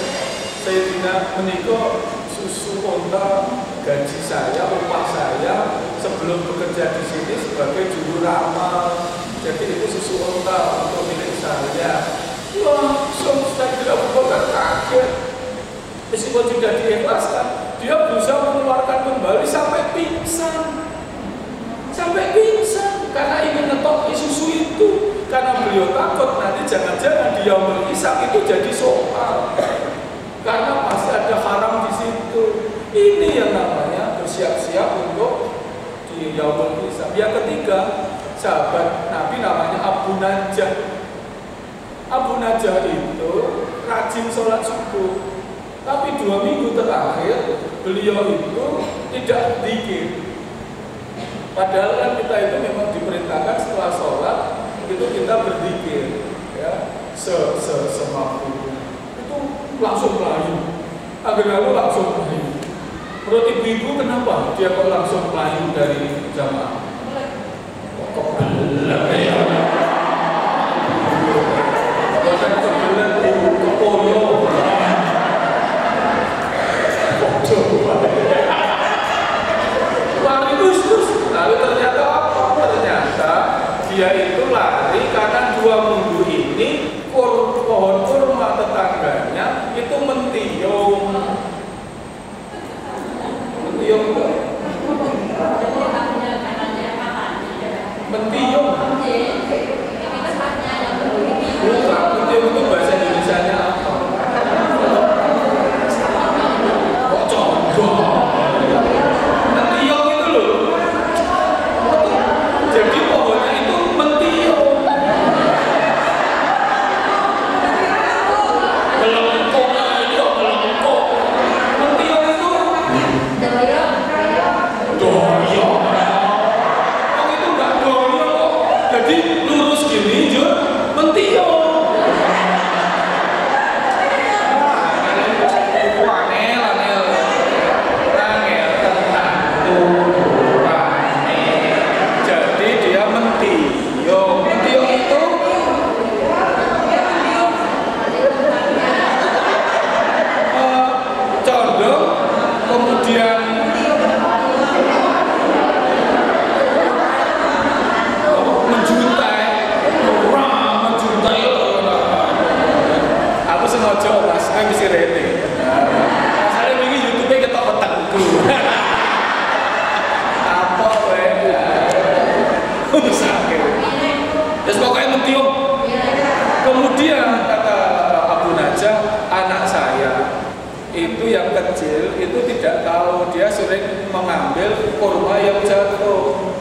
saya tidak menikah susu onta gaji saya, upah saya sebelum bekerja di sini sebagai juru ramal. Jadi itu susu onta untuk milik saya. Langsung saya tidak bukan kaget. Meskipun tidak diikhlaskan, dia berusaha mengeluarkan kembali sampai pingsan. Karena ingin ngetok susu itu. Karena beliau takut nanti jangan-jangan dia menghisap itu jadi soal. Karena masih ada haram di situ. Ini yang namanya bersiap-siap untuk di yaumul hisab. Yang ketiga, sahabat Nabi namanya Abu Najah. Abu Najah itu rajin sholat subuh. Tapi 2 minggu terakhir beliau itu tidak zikir. Padahal kan kita itu memang diperintahkan setelah sholat itu kita berzikir, ya, waktu itu langsung melayu, lalu langsung melayu. Menurut ibu-ibu kenapa dia kok langsung melayu dari jamaah? Kok kebelet ya? Bukan kebelet ibu, kepoyo. Lari terus. Lalu ternyata apa? Ternyata dia itu lari karena 2 minggu ini pohon kurma tetangganya itu mentiung. Mentiung enggak? Mentiung. Bukan, mentiung itu bahasa Indonesianya apa? Kok condong? Mentiung itu loh. Jadi pohonnya itu mentiung. Melengkung aja, melengkung. Mentiung itu doyong. Kok itu enggak doyong kok. Jadi lurus gini, Jur, mentiung. Jadi dia mentiung. Mentiung itu condong, kemudian menjuntai. Menjuntai. Aku sengaja mas, saya bisa rating. Saya ini YouTube-nya ketok petengku. Apa sakit. Terus pokoknya mentiung. Kemudian kata Abu Najah, anak saya itu yang kecil itu tidak tahu, dia sering mengambil kurma yang jatuh.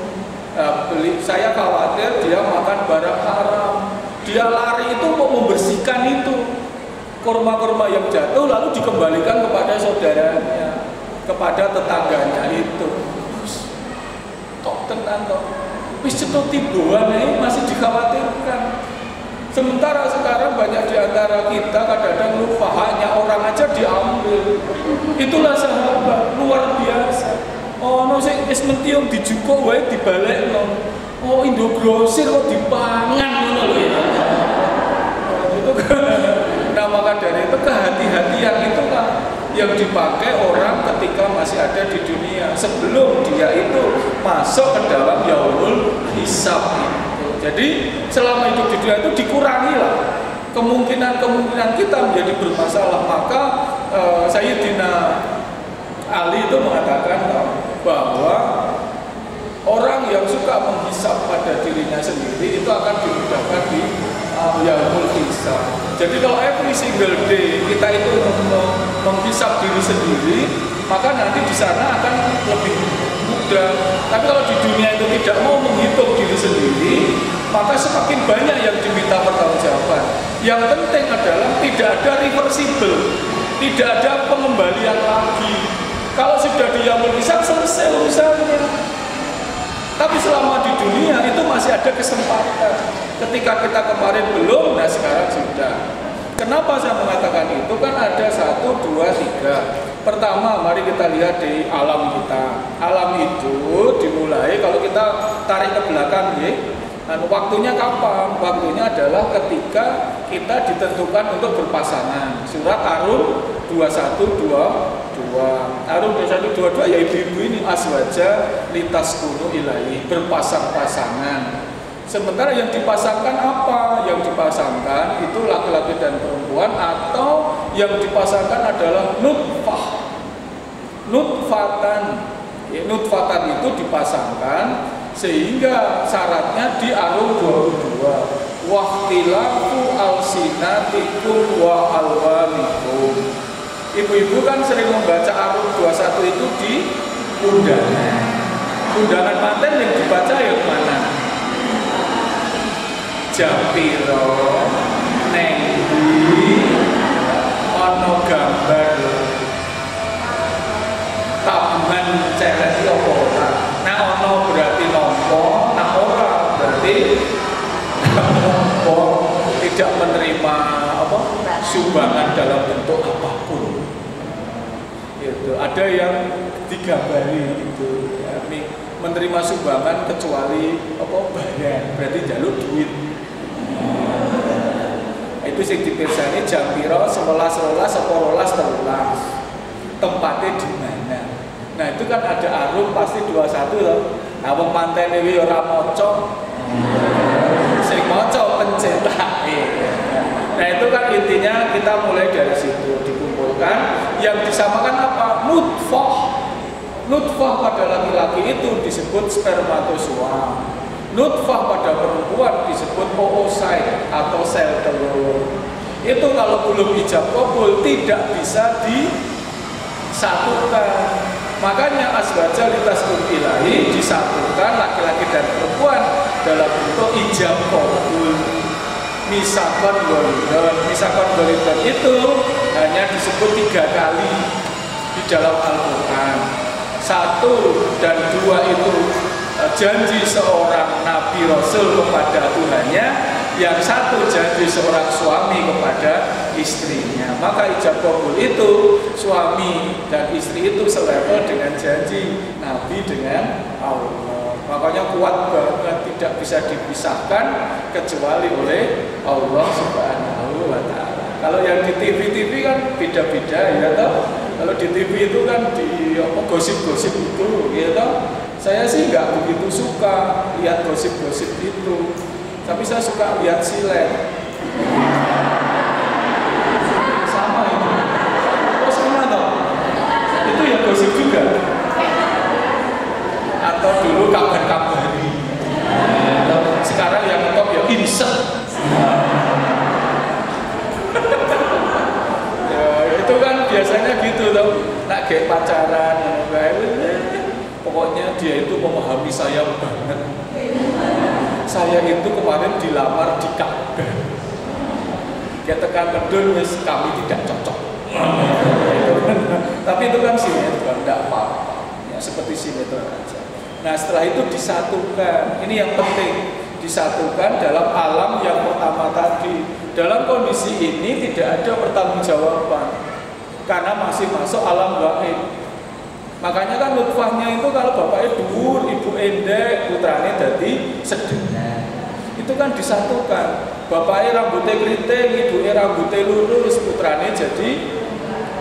Saya khawatir dia makan barang haram. Dia lari itu mau membersihkan itu kurma-kurma yang jatuh, lalu dikembalikan kepada saudaranya, kepada tetangganya itu. Tok tenan tok. Wis cetok tibuan ini masih dikhawatirkan. Sementara sekarang banyak di antara kita kadang-kadang lupa, hanya orang aja diambil. Itulah sahabat luar biasa. Oh, no sing wis mentiung dijukuk wae dibalekno. Oh, Indogrosir kok dipangan ngono lho ya. Itu kan. Nah, maka dari itu kehati-hatian itulah yang dipakai orang ketika masih ada di dunia sebelum dia itu masuk ke dalam yaumul hisab itu. Jadi selama hidup di dunia itu dikurangilah kemungkinan kita menjadi bermasalah. Maka Sayyidina Ali itu mengatakan bahwa orang yang suka menghisab pada dirinya sendiri itu akan dimudahkan di yaumul hisab. Jadi kalau every single day kita itu menghisab diri sendiri, maka nanti di sana akan lebih mudah. Tapi kalau di dunia itu tidak mau menghitung diri sendiri, maka semakin banyak yang diminta pertanggungjawaban. Yang penting adalah tidak ada reversible, tidak ada pengembalian lagi. Kalau sudah di yaumul hisab selesai urusannya. Tapi selama di dunia itu masih ada kesempatan. Ketika kita kemarin belum, nah sekarang sudah. Kenapa saya mengatakan itu? Kan ada 1, 2, 3. Pertama, mari kita lihat di alam kita. Alam itu dimulai kalau kita tarik ke belakang, ya. Nah, waktunya kapan? Waktunya adalah ketika kita ditentukan untuk berpasangan. Surat Ar-Rum 2122. Ar-Rum 2122 ya ibu-ibu ini aswaja litas kuno ilahi, berpasang-pasangan. Sementara yang dipasangkan apa? Yang dipasangkan itu laki-laki dan perempuan, atau yang dipasangkan adalah nutfah. Nutfatan. Ya, nutfatan itu dipasangkan sehingga syaratnya di Ar-Rum 22. Waqtilafu alsinatikum wa alwanikum. Ibu-ibu kan sering membaca Ar-Rum 21 itu di undangan. Undangan manten yang dibaca yang mana? Japiro, Nengdi, ono gambar tabungan ceret apa ora. Nah ono berarti nompo, nah ora berarti nompo tidak menerima apa? Sumbangan dalam bentuk apapun. Gitu. Ada yang digambari gitu. Ya, menerima sumbangan kecuali apa bayar, berarti jalur duit. Itu sing dipirsani jam piro 11.11 apa 12.13. Tempatnya di mana? Nah, itu kan ada arum pasti 21 loh. Nah, wong mantene iki ora maca. Sing maca pencetake. Nah, itu kan intinya kita mulai dari situ dikumpulkan yang disamakan apa? Nutfah. Nutfah pada laki-laki itu disebut spermatozoa. Nutfah pada perempuan disebut oocyte atau sel telur. Itu kalau belum ijab qabul tidak bisa disatukan. Makanya azwaja litaskun ilahi disatukan laki-laki dan perempuan dalam bentuk ijab qabul. Misakon golidon itu hanya disebut 3 kali di dalam Al-Quran. 1 dan 2 itu janji seorang nabi rasul kepada Tuhannya, yang 1 janji seorang suami kepada istrinya. Maka ijab qabul itu suami dan istri itu selevel dengan janji nabi dengan Allah. Makanya kuat banget, tidak bisa dipisahkan kecuali oleh Allah Subhanahu wa Ta'ala. Kalau yang di TV kan beda-beda ya toh. Kalau di TV itu kan di gosip-gosip itu ya toh. Saya sih nggak begitu suka lihat gosip-gosip itu. Tapi saya suka lihat silet. Sama itu. Oh sama toh. Itu ya gosip juga. Atau dulu kabar-kabari. Sekarang yang top ya insert. Ya, itu kan biasanya gitu loh. Nak kayak pacaran, pokoknya dia itu memahami saya banget. Saya itu kemarin dilamar di Ka'bah. Dia tekan medul, kami tidak cocok. Tapi itu kan sinetron, tidak apa-apa. Ya, seperti sinetron aja. Nah setelah itu disatukan, ini yang penting, disatukan dalam alam yang pertama tadi. Dalam kondisi ini tidak ada pertanggungjawaban karena masih masuk alam gaib. Makanya kan nutfahnya itu kalau bapaknya dhuwur, ibu endek, putranya jadi sedeng. Itu kan disatukan. Bapaknya rambutnya keriting, ibunya rambutnya lurus, putranya jadi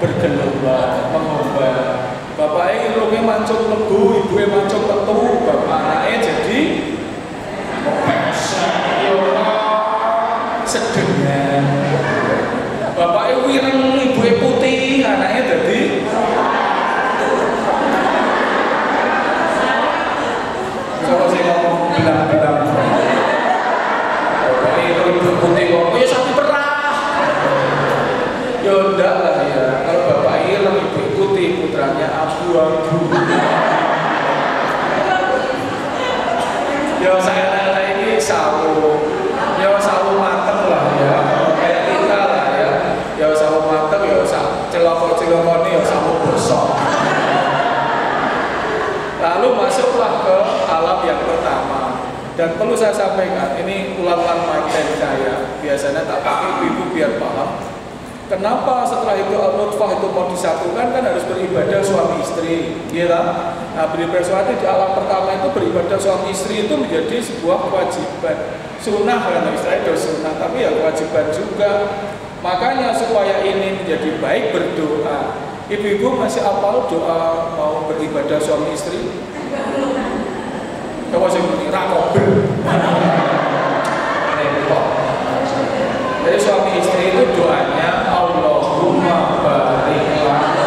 bergelombang, mengombang. Bapaknya irungnya mancung lebu, ibunya mancung tetu, bapaknya jadi sedengan. Bapaknya wireng, ibunya putih, anaknya jadi coba saya ngomong bilang-bilang. Bapaknya ibu putih kok, ya sapi perah. Ya enggak lah ya, kalau bapaknya ireng, ibu putih, putranya abu-abu. Ya saya ini sawo, ya sawo mateng lah ya, kayak kita lah ya. Ya sawo mateng, ya celokon ini ya sawo bosok. Lalu masuklah ke alam yang pertama. Dan perlu saya sampaikan, ini ulang-ulang materi saya. Biasanya tak pakai ibu biar paham. Kenapa setelah itu nutfah itu mau disatukan kan harus beribadah suami istri, ya kan? Nah, beribadah suami di alam pertama itu beribadah suami istri itu menjadi sebuah kewajiban. Sunnah kan istilahnya sunnah, tapi ya kewajiban juga. Makanya supaya ini menjadi baik berdoa. Ibu-ibu masih hafal doa mau beribadah suami istri? Coba saya bunyi rakobel. Jadi suami istri itu doanya Allahumma barik lana.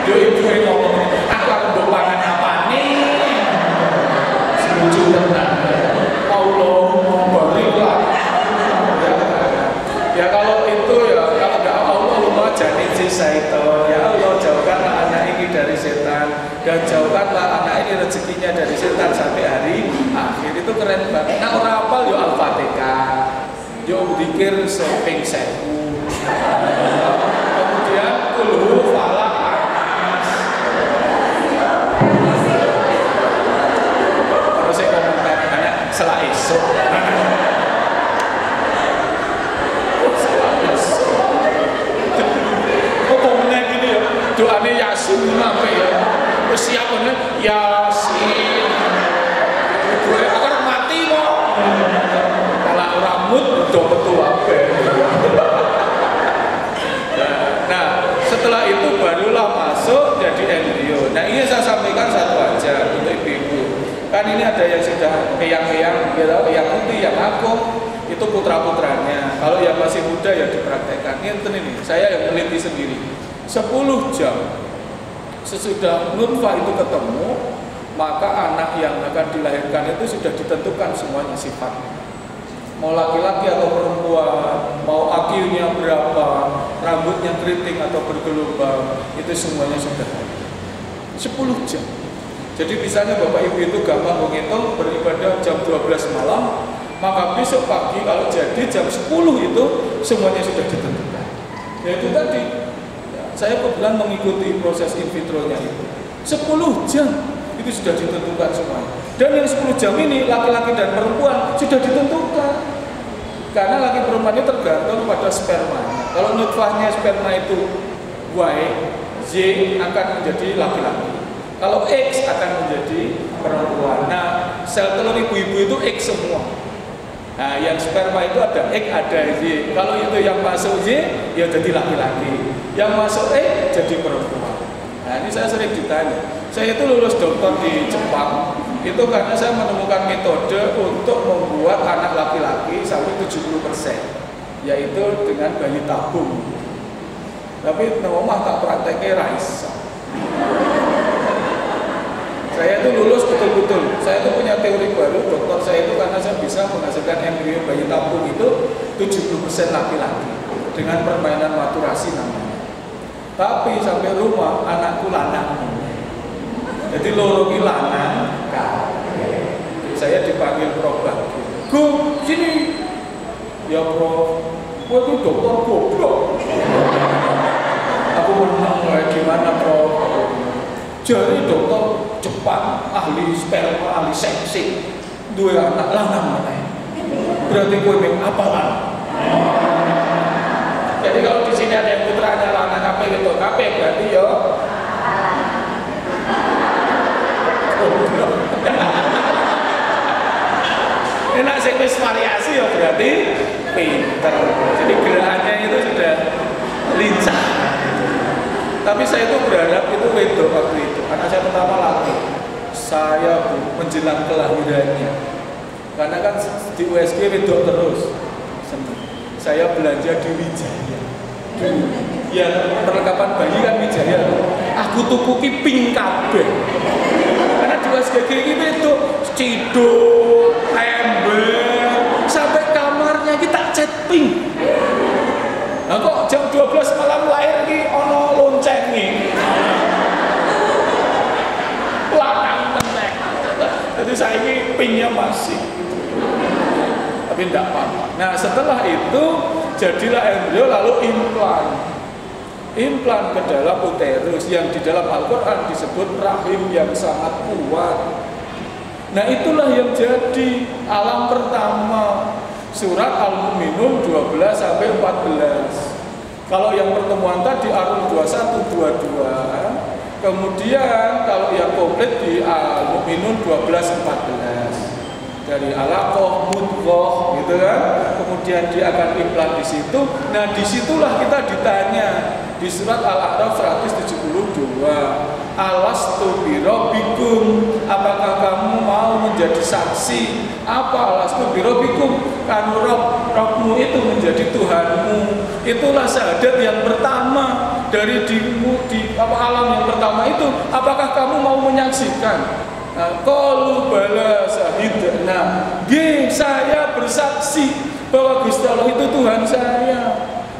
Yo ibu ngomong, aku akan pangan apa nih? Setuju tenang. Allahumma barik lana. Ya kalau itu ya kalau enggak Allahumma jangan syaitan. Ya Allah jauhkanlah anak ini dari setan dan jauhkanlah anak ini rezekinya dari setan sampai hari akhir. Itu keren banget. Nah orang hafal yo Al-Fatihah, yo zikir seping 1000. Kemudian kulhu falak anas. Terus saya komentar anak esok. Ngomongnya gini ya, doanya Yasin apa ya? Siapanya Yasin. Gue akan mati kok. Kalau rambut udah betul apa? Nah, setelah itu barulah masuk jadi embrio. Nah, ini saya sampaikan satu aja untuk ibu-ibu. Kan ini ada yang sudah eyang-eyang, yang putih, yang agung, itu putra-putranya. Kalau yang masih muda ya dipraktekkan. Ini saya yang meneliti sendiri. 10 jam sesudah nutfah itu ketemu, maka anak yang akan dilahirkan itu sudah ditentukan semuanya sifatnya. Mau laki-laki atau perempuan, mau akilnya berapa, rambutnya keriting atau bergelombang, itu semuanya sudah ada. 10 jam. Jadi misalnya Bapak Ibu itu gampang menghitung beribadah jam 12 malam, maka besok pagi kalau jadi jam 10 itu semuanya sudah ditentukan. Yaitu tadi, saya kebetulan mengikuti proses in vitronya itu. 10 jam itu sudah ditentukan semuanya. Dan yang 10 jam ini laki-laki dan perempuan sudah ditentukan. Karena laki perempuan itu tergantung pada sperma. Kalau nutfahnya sperma itu Y, Z akan menjadi laki-laki. Kalau X akan menjadi perempuan. Nah, sel telur ibu-ibu itu X semua. Nah, yang sperma itu ada X, ada Y. Kalau itu yang masuk Y, ya jadi laki-laki. Yang masuk X, jadi perempuan. Nah, ini saya sering ditanya. Saya itu lulus dokter di Jepang. Itu karena saya menemukan metode untuk membuat anak laki-laki sampai 70%, yaitu dengan bayi tabung. Tapi nomah tak prakteknya raisa. Saya itu lulus betul-betul. Saya itu punya teori baru, dokter saya itu karena saya bisa menghasilkan embrio bayi tabung itu 70% laki-laki dengan permainan maturasi namanya. Tapi sampai rumah anakku lanang. Jadi loro ki lanang, saya dipanggil Prof. Go sini. Ya Prof, gua itu dokter goblok. Aku menang gimana Prof? Jadi dokter Jepang, ahli sperma, ahli seksi, dua anak lanang mana? Berarti gue apa lah? Jadi kalau di sini ada yang putranya lanang apa gitu, apa berarti yo. Enak sekes variasi ya berarti pinter. Jadi gerakannya itu sudah lincah. Tapi saya itu berharap itu wedok waktu itu. Anak saya pertama laki. Saya menjelang kelahirannya. Karena kan di USG wedok terus. Saya belanja di Wijaya. Ya perlengkapan bayi kan Wijaya. Aku tuku ki pink kabeh. Karena di USG itu ciduk, ember, sampai kamarnya kita cat pink. Nah kok jam 12 malam lahir ki ono lonceng nih. Lanang meneh. Jadi saya ini pinknya masih. Tapi tidak apa-apa. Nah setelah itu jadilah embrio lalu implan ke dalam uterus yang di dalam Al-Quran disebut rahim yang sangat kuat. Nah itulah yang jadi alam pertama. Surat Al-Mu'minun 12 sampai 14. Kalau yang pertemuan tadi Ar-Rum 21 22. Kemudian kalau yang komplit di Al-Mu'minun 12 14. Dari alaqah, mudghah gitu kan. Kemudian dia akan implan di situ. Nah, disitulah kita ditanya di surat Al-A'raf 172. Alastu birabbikum, apakah kamu mau menjadi saksi? Apa alastu birabbikum? Kan Rabbmu itu menjadi Tuhanmu. Itulah syahadat yang pertama dari dirimu di alam yang pertama itu. Apakah kamu mau menyaksikan? Qalu bala syahidna. Saya bersaksi bahwa Gusti Allah itu Tuhan saya.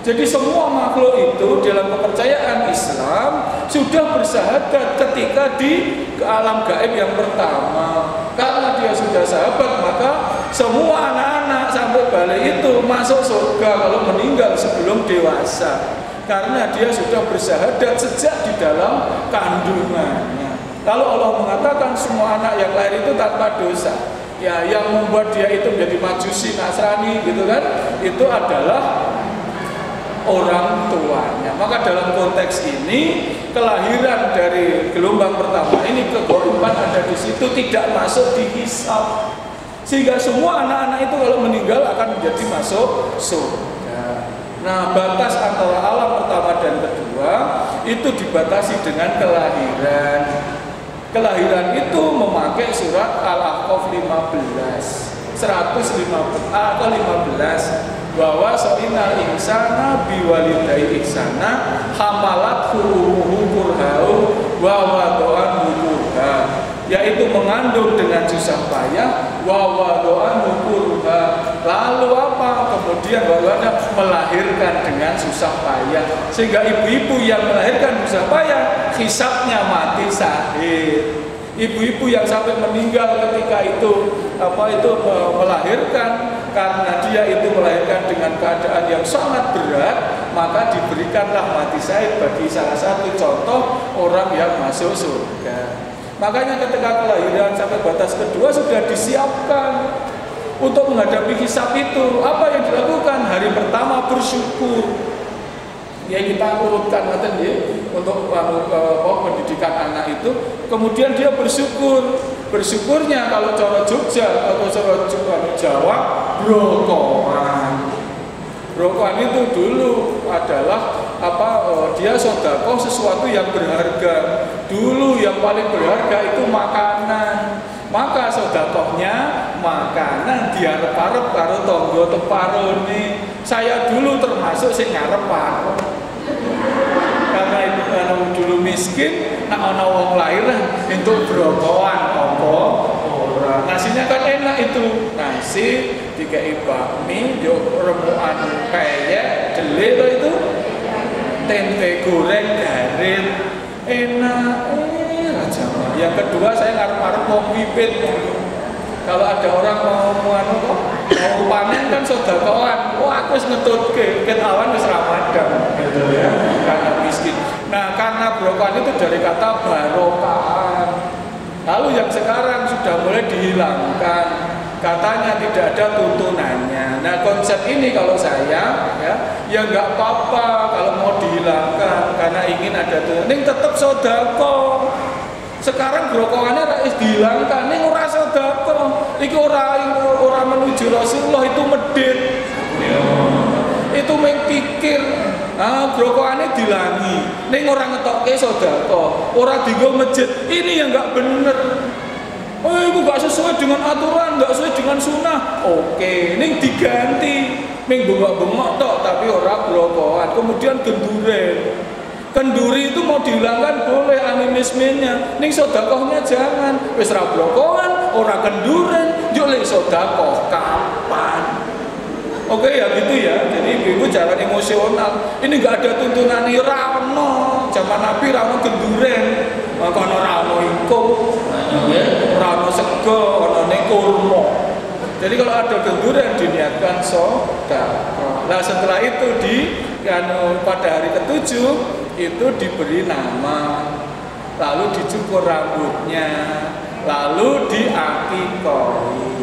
Jadi semua makhluk itu dalam kepercayaan Islam sudah bersahadat ketika di alam gaib yang pertama. Karena dia sudah sahabat, maka semua anak-anak sampai balik itu masuk surga kalau meninggal sebelum dewasa. Karena dia sudah bersahadat sejak di dalam kandungannya. Kalau Allah mengatakan semua anak yang lahir itu tanpa dosa, ya yang membuat dia itu menjadi Majusi, Nasrani gitu kan, itu adalah orang tuanya. Maka dalam konteks ini kelahiran dari gelombang pertama ini kegoriban ada di situ, tidak masuk dihisab, sehingga semua anak-anak itu kalau meninggal akan menjadi masuk surga. Nah, batas antara alam pertama dan kedua itu dibatasi dengan kelahiran. Kelahiran itu memakai surat Al-Ahqaf 150 atau 15 bahwa so'inal insana biwalidai ihsana hamalat humuhu kurhau wa wado'an hukurha, yaitu mengandung dengan susah payah, wa wado'an hukurha, lalu apa? Kemudian melahirkan dengan susah payah, sehingga ibu-ibu yang melahirkan susah payah hisabnya mati syahid. Ibu-ibu yang sampai meninggal ketika itu melahirkan, karena dia itu melahirkan dengan keadaan yang sangat berat, maka diberikanlah mati syahid bagi salah satu contoh orang yang masuk surga. Makanya ketika kelahiran sampai batas kedua sudah disiapkan untuk menghadapi hisab itu. Apa yang dilakukan? Hari pertama bersyukur. Ya kita urutkan untuk pendidikan anak itu. Kemudian dia bersyukur. Bersyukurnya kalau cara Jogja atau cara Jawa, brokoan. Brokoan itu dulu adalah dia sedekah sesuatu yang berharga. Dulu yang paling berharga itu makanan. Maka sedekahnya makanan diarep-arep karo tangga teparone. Saya dulu termasuk sing ngarep-arep. Karena itu dulu miskin, nak ana wong lahiran entuk brokoan apa ora. Nasinya kan enak itu. Nasi dikai bakmi, yo remukan peyek, dele itu. Tempe goreng garing. Enak. Yang kedua saya ngarep-ngarep mau pipit. Kalau ada orang mau panen kan sedekahan. Oh aku wis ngetutke, ket awan wis Ramadan gitu ya. Karena miskin. Nah, karena brokoan itu dari kata barokahan. Lalu yang sekarang sudah mulai dihilangkan. Katanya tidak ada tuntunannya. Nah, konsep ini kalau saya ya nggak apa-apa kalau mau dihilangkan karena ingin ada tuntunan. Ini tetap sedekah. Sekarang brokoannya rais dihilangkan, ini ora sedekah. Iki ora menuju Rasulullah, itu medit. Itu mengpikir. Brokoannya dilangi. Ning ora ngetokke sedekah, ora dienggo masjid. Ini yang enggak bener. Oh, itu enggak sesuai dengan aturan, enggak sesuai dengan sunnah. Oke, ning diganti. Ming bengok-bengok tok tapi ora brokoan. Kemudian genduren. Kenduri itu mau dihilangkan boleh animismenya, ning sedekahnya jangan. Wis ra blokoan, ora kenduren, yo lek sedekah kapan? Oke ya gitu ya. Jadi ibu-ibu jangan emosional. Ini enggak ada tuntunan ora ono. Zaman Nabi ra ono kenduren, kono ra ono ingkung, ora ono sego, ono kurma. Jadi kalau ada kenduren diniatkan sedekah. Nah, setelah itu pada hari ke-7 itu diberi nama, lalu dicukur rambutnya, lalu diakikoi.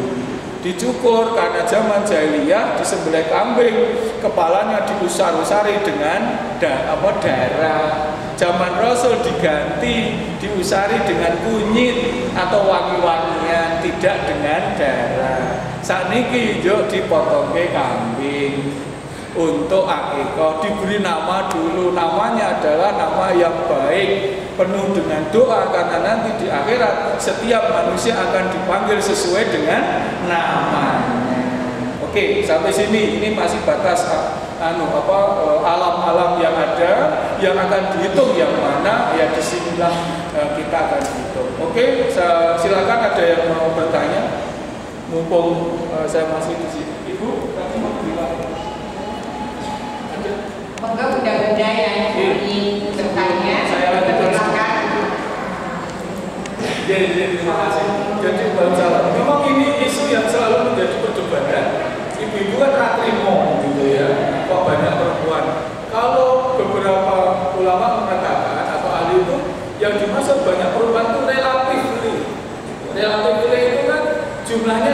Dicukur karena zaman jahiliyah disembelih kambing, kepalanya diusar-usari dengan darah. Zaman Rasul diganti, diusari dengan kunyit atau wangi-wangian, tidak dengan darah. Sakniki yo dipotongke kambing. Untuk akikah diberi nama dulu, namanya adalah nama yang baik, penuh dengan doa, karena nanti di akhirat setiap manusia akan dipanggil sesuai dengan namanya. Oke, sampai sini ini masih batas alam-alam yang ada yang akan dihitung yang mana ya disinilah kita akan hitung. Oke, silakan ada yang mau bertanya, mumpung saya masih di sini. Ibu, tadi mau bilang. Monggo bunda-bunda yang ingin bertanya, silakan. Terima kasih. Jadi salah. Memang ini isu yang selalu menjadi perdebatan. Ibu-ibu kan ratrimo gitu ya. Kok banyak perempuan? Kalau beberapa ulama mengatakan atau ahli itu yang dimaksud banyak perempuan itu relatif itu kan jumlahnya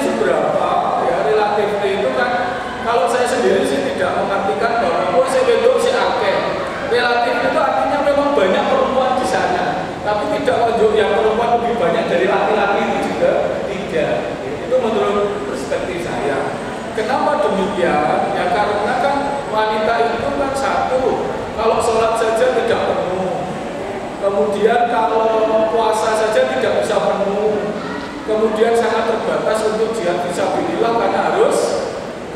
kemudian ya karena kan wanita itu kan satu, kalau sholat saja tidak penuh, kemudian kalau puasa saja tidak bisa penuh, kemudian sangat terbatas untuk jihad fisabilillah karena harus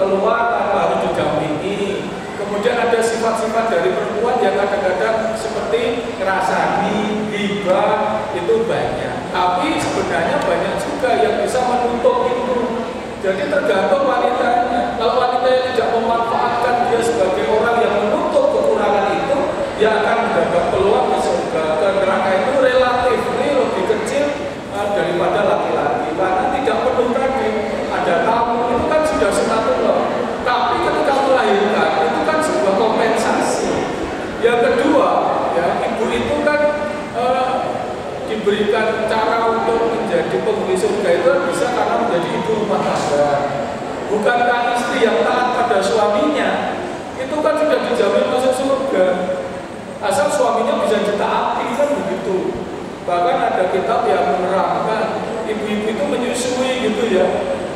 keluar tanpa harus didampingi. Kemudian ada sifat-sifat dari perempuan yang kadang-kadang seperti ngerasani, riba, itu banyak. Tapi sebenarnya banyak juga yang bisa menutup itu. Jadi tergantung wanitanya. Kalau wanita yang tidak memanfaatkan dia sebagai orang yang menutup kekurangan itu, dia akan mendapat peluang ke surga. Ke neraka itu relatif lebih kecil daripada laki-laki. Karena tidak penuh tadi. Ada tamu, itu kan sudah sunatullah. Tapi ketika melahirkan, itu kan sebuah kompensasi. Yang kedua, ya, ibu itu kan diberikan cara untuk menjadi penghuni surga itu bisa karena menjadi ibu rumah tangga. Bukankah istri yang taat pada suaminya itu kan sudah dijamin masuk surga, asal suaminya bisa ditaati, kan begitu. Bahkan ada kitab yang menerangkan ibu-ibu itu menyusui gitu ya,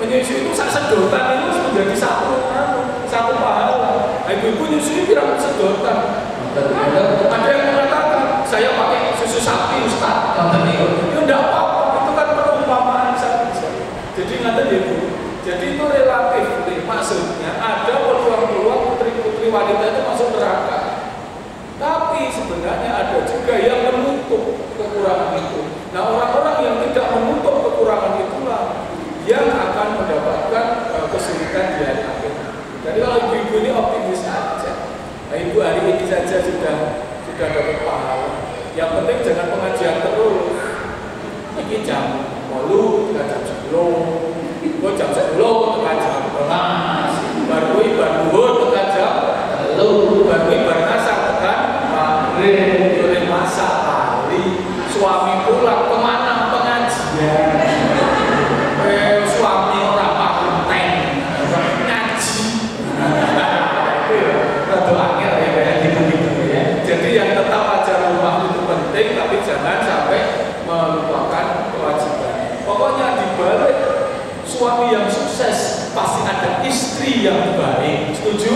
menyusui itu sak sedotan itu menjadi satu pahala. Ibu-ibu menyusui pirang sedotan. Ada yang mengatakan saya pakai susu sapi Ustaz, itu tidak apa-apa, itu kan perumpamaan saja. Jadi nggak ibu. Jadi itu relatif, maksudnya ada peluang-peluang putri-putri wanita itu masuk neraka. Tapi sebenarnya ada juga yang menutup kekurangan itu. Nah, orang-orang yang tidak menutup kekurangan itulah yang akan mendapatkan kesulitan di hari akhir. Jadi kalau ibu-ibu ini optimis saja. Nah, ibu hari ini saja sudah dapat pahala. Yang penting jangan pengajian terus. Ini jam 8, jam 10. Gue jam 10 tekan jam 11. Baru tekan jam 3. Baru bernasar tekan maghrib. Boleh masak kali. Suami pulang kemana pengajian. Suami orang pakai ngaji. Rada angel ya gitu ya. Jadi yang tetap aja rumah itu penting, tapi jangan sampai melupakan kewajiban. Pokoknya dibalik suami yang sukses pasti ada istri yang baik. Setuju?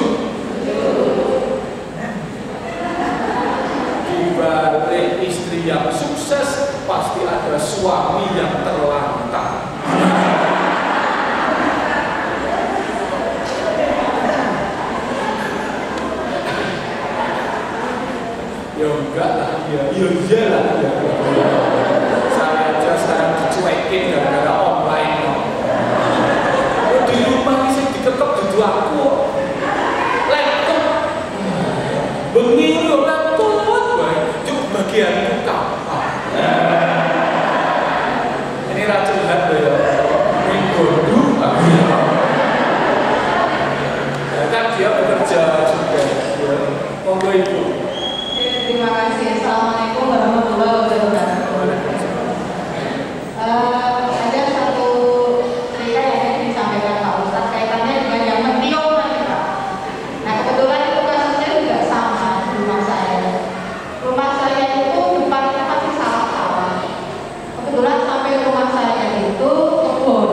Dibalik istri yang sukses pasti ada suami yang terlantar. Ya enggak lah, ya iyalah ya. Saya aja sekarang dicuekin gara-gara online. Di rumah ini diketok dudu aku. Laptop. Bengi yo laptop wae. Cuk bagian kapan. Ini racun hati ya. Minggu kan dia bekerja juga. Ya. Monggo Ibu. Terima kasih. Assalamualaikum warahmatullahi wabarakatuh. Ada satu cerita yang ingin disampaikan Pak Ustadz kaitannya dengan yang mentiung tadi Pak. Nah kebetulan itu kasusnya juga sama di rumah saya. Rumah saya itu depannya masih sawah-sawah. Kebetulan sampai rumah saya itu kebun.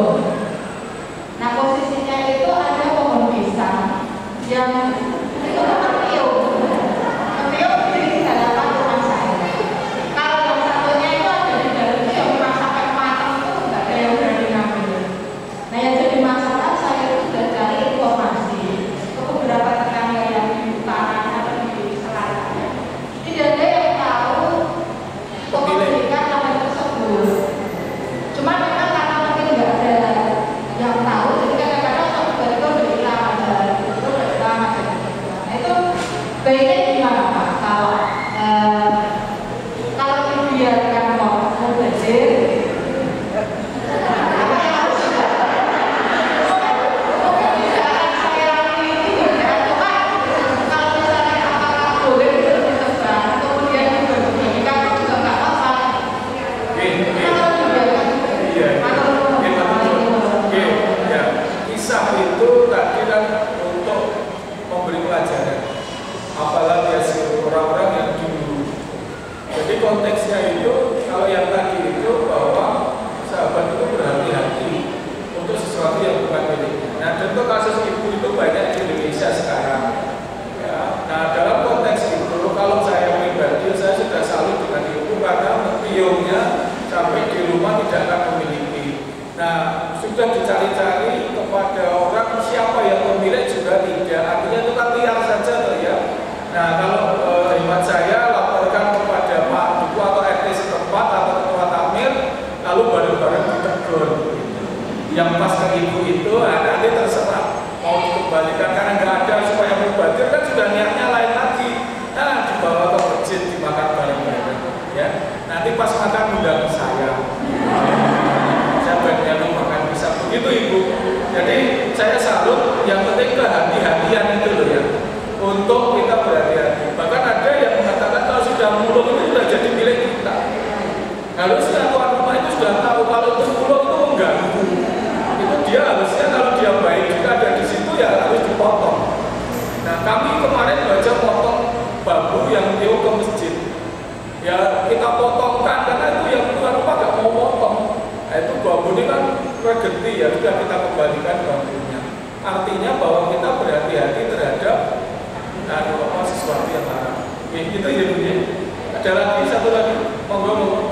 Nah posisinya itu ada pohon pisang yang itu kan mentiung. Baiknya gimana Pak? Kalau dibiarkan mau berjir, apa yang harus saya lakuin ya? Cuma kalau misalnya apakah boleh ditebang, kemudian dibagikan juga nggak apa-apa. Kalau dibiarkan, ya kisah itu tadi kan untuk memberi pelajaran. Apalagi orang-orang yang dulu. Jadi konteksnya itu kalau yang tadi itu bahwa sahabat itu berhati-hati untuk sesuatu yang bukan miliknya. Nah tentu kasus ibu itu banyak di Indonesia sekarang. Ya. Nah, dalam konteks itu, kalau saya pribadi, saya sudah salut dengan itu karena mentiungnya sampai di rumah tidak akan memiliki. Nah, sudah dicari-cari kepada orang siapa yang pemilik juga tidak. Artinya itu kan liar saja tuh ya. Nah, kalau hemat saya laporkan kepada Pak Duku atau RT setempat atau ketua tamir, lalu bareng-bareng ditegur. Yang pas ke ibu itu, nanti terserah mau dikembalikan karena nggak ada supaya mubazir kan sudah niatnya lain lagi. Nah, dibawa ke masjid dimakan bareng-bareng. Ya, nanti pas makan undang saya. Saya pengen makan bisa begitu ibu. Jadi saya salut. Yang penting kehati-hatian itu loh ya. Untuk kita berhati-hati. Bahkan ada yang mengatakan kalau sudah mulung itu sudah jadi milik kita. Harusnya tuan rumah itu sudah tahu kalau itu mulung itu mengganggu. Itu dia harusnya kalau dia baik jika ada di situ ya harus dipotong. Nah kami kemarin baca potong bambu yang dibawa ke masjid. Ya kita potongkan karena itu yang tuan rumah gak mau potong. Nah, itu bambu ini kan berganti ya sudah kita kembalikan bambunya. Artinya bahwa kita berhati-hati terhadap sesuatu yang haram. Ya, itu ya Bu. Ada lagi satu lagi, monggo.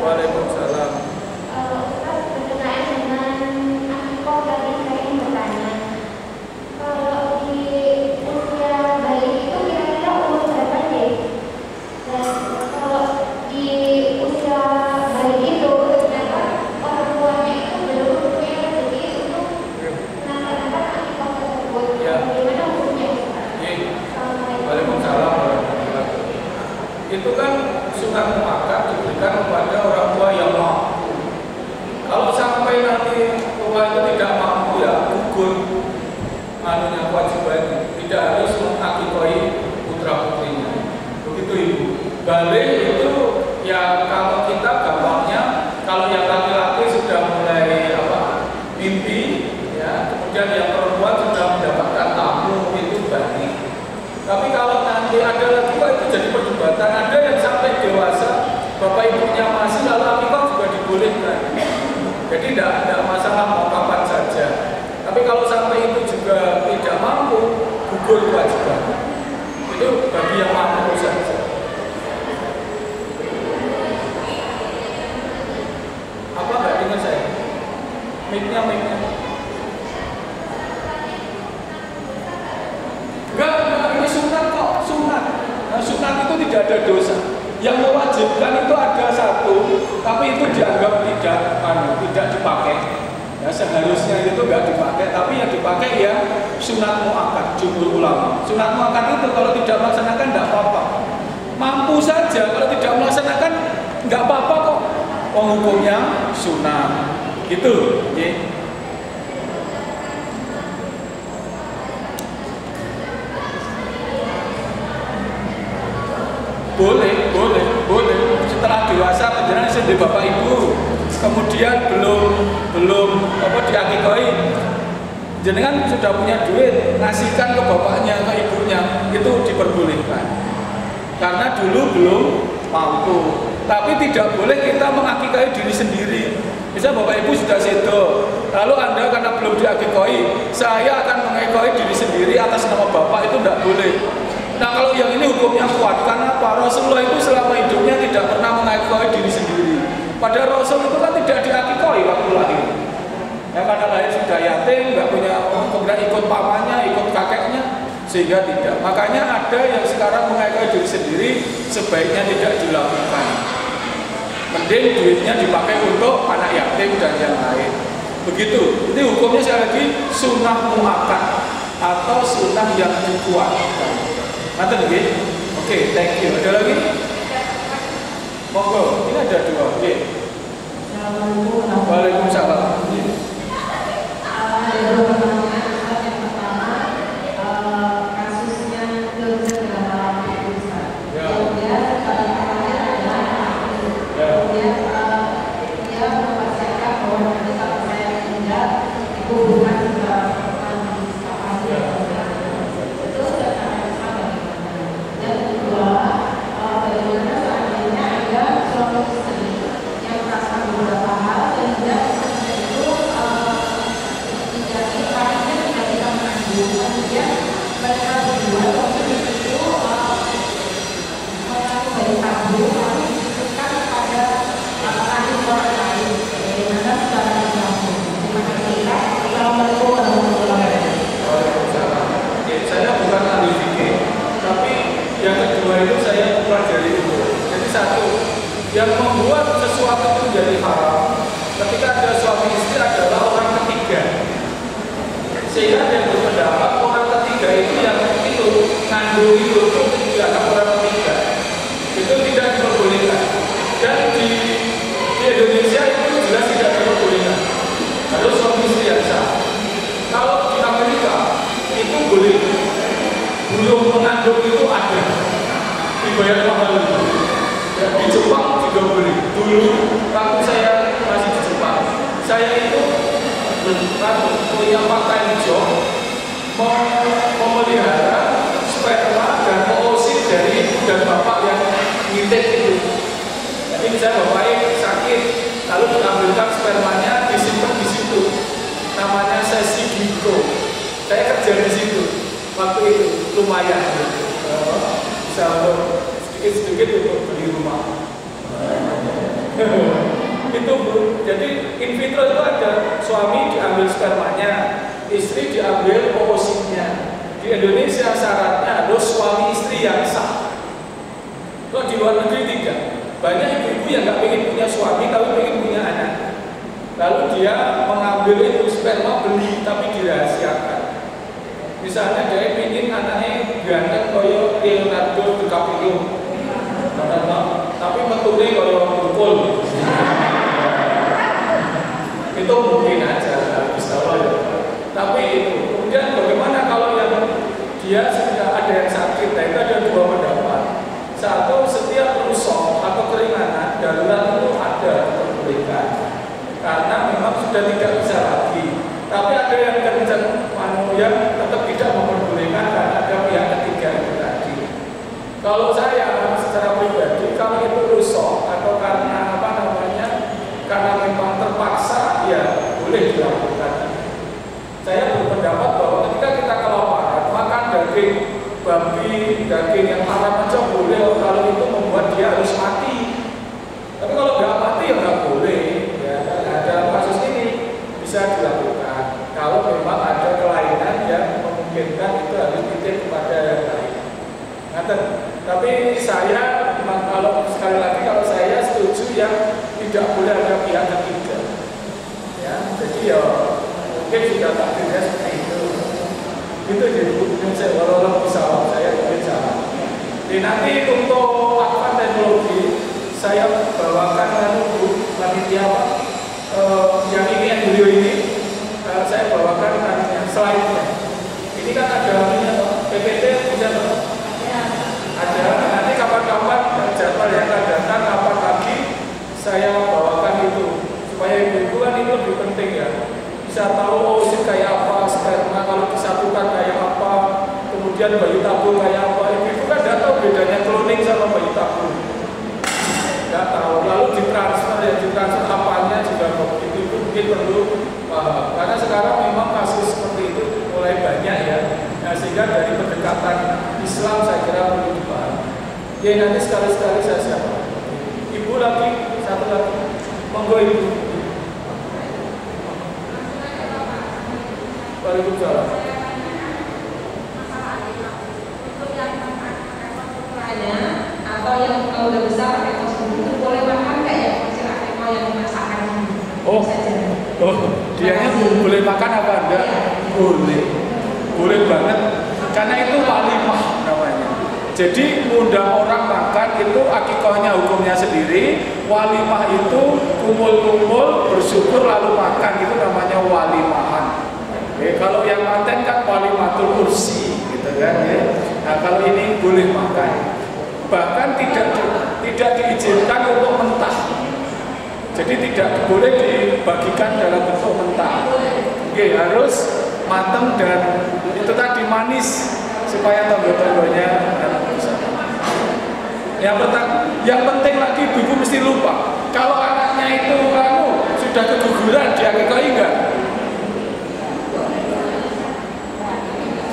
Waalaikumsalam. Berkenaan dengan akikoh tadi saya ingin bertanya, kalau di usia bayi itu kira-kira umur berapa deh? Dan kalau di usia bayi itu ternyata orang tuanya itu belum punya rezeki untuk melaksanakan akikoh tersebut. Bagaimana hukumnya? Waalaikumsalam. Itu kan sunat muakkad diberikan kepada orang tua yang mampu. Kalau sampai nanti tua itu tidak mampu ya gugur anunya kewajibannya, tidak harus mengakikoi putra putrinya. Begitu ibu. Balik itu ya kalau kita gampangnya kalau yang laki-laki sudah mulai mimpi ya, kemudian yang perempuan sudah mendapatkan tamu itu balik. Tapi kalau nanti ada lagi itu jadi perdebatan. Ada yang sampai dewasa, bapak ibunya masih lalu akikah juga dibolehkan. Jadi tidak masalah mau kapan saja. Tapi kalau sampai itu juga tidak mampu, gugur kewajiban. Itu bagi yang mampu saja. Apa nggak dengar saya? Mic-nya. Enggak, ini sunat kok, sunat. Nah, sunat itu tidak ada dosa. Yang mewajibkan itu ada satu, tapi itu dianggap tidak dipakai. Ya, seharusnya itu nggak dipakai, tapi yang dipakai ya sunat muakkad jumhur ulama. Sunat muakkad itu kalau tidak melaksanakan nggak apa-apa. Mampu saja, kalau tidak melaksanakan nggak apa-apa kok. Hukumnya sunat. Gitu, ya. Boleh. Setelah dewasa penjenengan sendiri bapak ibu, kemudian belum diakikoi, jenengan sudah punya duit, ngasihkan ke bapaknya, ke ibunya, itu diperbolehkan. Karena dulu belum mampu. Tapi tidak boleh kita mengakikoi diri sendiri. Misal bapak ibu sudah sedo, lalu anda karena belum diakikoi, saya akan mengakikoi diri sendiri atas nama bapak, itu tidak boleh. Nah kalau yang ini hukumnya kuat, karena Pak Rasulullah itu selama hidupnya tidak pernah mengakikoi diri sendiri. Padahal Rasul itu kan tidak diakikoi waktu lahir. Ya, karena lahir sudah yatim, nggak punya orang, kemudian ikut pamannya, ikut kakeknya, sehingga tidak. Makanya ada yang sekarang mengakikoi diri sendiri, sebaiknya tidak dilakukan. Mending duitnya dipakai untuk anak yatim dan yang lain. Begitu. Ini hukumnya sekali lagi sunnah muakkad atau sunnah yang dikuatkan. Nanti lagi, oke, thank you. Ada lagi? Monggo, ini ada dua. Oke. Waalaikumsalam. Kasusnya dalam dia mempersiapkan bahwa nanti kalau saya meninggal, ibu bukan juga bagaimana seandainya ada suami istri yang merasa beberapa hal dan tidak Yang membuat sesuatu itu jadi haram ketika ada suami istri adalah orang ketiga. Sehingga dia berpendapat orang ketiga itu yang itu ngandung itu dianggap orang ketiga. Itu tidak diperbolehkan. Dan di Indonesia itu jelas tidak diperbolehkan. Harus suami istri yang sah. Kalau di Amerika itu boleh. Belum mengandung itu ada. Dibayar mahal itu. Ya, di Jepang juga boleh. Dulu waktu saya masih di Jepang, saya itu punya part-time job memelihara sperma dan oosit dari dan bapak yang ngitek itu. Jadi misalnya bapaknya sakit, lalu diambilkan spermanya, disimpan di situ. Namanya sesi giko. Saya kerja di situ. Waktu itu lumayan, bisa sedikit-sedikit untuk beli rumah. Itu jadi in vitro itu ada suami diambil spermanya, istri diambil oositnya. Di Indonesia syaratnya harus suami istri yang sah. Kalau di luar negeri tidak. Banyak ibu-ibu yang nggak pengen punya suami tapi pengen punya anak. Lalu dia mengambil itu sperma beli tapi dirahasiakan. Misalnya dia ingin anaknya ganteng koyo Leonardo DiCaprio, tapi metune koyo Pukul. Itu mungkin aja, bisa ya. Tapi itu, kemudian bagaimana kalau yang dia sudah ada yang sakit? Nah itu ada dua pendapat. Satu, setiap rusok atau keringanan darurat itu ada diperbolehkan karena memang sudah tidak bisa lagi. Tapi ada yang kencang, yang tetap tidak memperbolehkan karena ada pihak ketiga itu tadi. Kalau saya secara pribadi, kalau itu rusok atau karena apa namanya, karena memang terpaksa, ya boleh dilakukan. Saya berpendapat bahwa ketika kita kelaparan, makan daging babi, daging yang haram aja boleh. Kalau itu membuat dia harus mati. Tapi kalau nggak mati ya nggak boleh. Ya, ada kasus ini bisa dilakukan. Kalau memang ada kelainan yang memungkinkan itu harus dititip kepada yang lain. Tapi saya memang kalau sekali lagi kalau saya setuju yang tidak boleh ada pihak ketiga. Ya, jadi ya mungkin sudah takdirnya seperti itu. Itu jadi hukum saya walau pesawat saya mungkin salah. Jadi nanti untuk akwan teknologi saya bawakan panitia yang ini yang video ini. Saya bawakan slide-nya. Ini kan ada PPT bisa ada. Nanti kapan-kapan jadwal yang akan datang kapan lagi saya bawakan itu supaya ibu-ibu kan itu lebih penting ya. Bisa tahu oosit kayak apa, sperma kalau disatukan kayak apa, kemudian bayi tabung kayak apa. Ibu-ibu kan tidak tahu bedanya cloning sama bayi tabung. Tidak tahu. Lalu ditransfer apanya juga itu mungkin perlu. Karena sekarang memang kasus seperti itu mulai banyak ya. Nah, sehingga dari pendekatan Islam saya kira perlu dipahami. Ya nanti sekali-sekali saya siapa. Ibu lagi, satu lagi. Monggo ibu. Waalaikumsalam. Atau yang kalau udah besar kayak kostum itu boleh makan nggak ya? Silakan mau yang masakan dianya boleh makan apa enggak? Boleh banget. Karena itu walimah namanya. Jadi ngundang orang makan itu akikahnya hukumnya sendiri. Walimah itu kumpul-kumpul bersyukur lalu makan itu namanya walimahan. Kalau yang manten kan walimatul kursi gitu kan ya. Nah kalau ini boleh makan. Bahkan tidak diizinkan untuk mentah. Jadi tidak boleh dibagikan dalam bentuk mentah. Oke, harus matang dan itu tadi manis supaya tombol-tombolnya bisa. Yang penting lagi ibu mesti lupa. Kalau anaknya itu sudah keguguran, diakikahi enggak?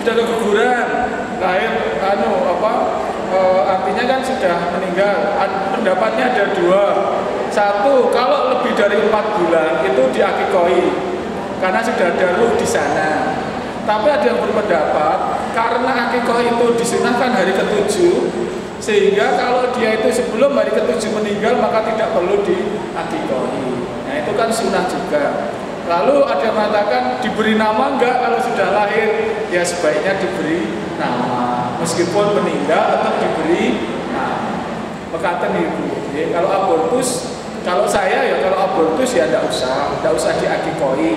Sudah keguguran, lahir artinya kan sudah meninggal. Pendapatnya ada dua. Satu, kalau lebih dari 4 bulan itu diakikahi karena sudah ada ruh di sana. Tapi ada yang berpendapat karena akikah itu disunahkan hari ke-7, Sehingga kalau dia itu sebelum hari ke-7 meninggal maka tidak perlu diakikoi. Nah itu kan sunnah juga. Lalu ada yang mengatakan diberi nama enggak kalau sudah lahir? Ya sebaiknya diberi nama. Meskipun meninggal tetap diberi nama. Mekaten ibu. Ya, kalau abortus, kalau saya ya kalau abortus ya tidak usah diakikoi.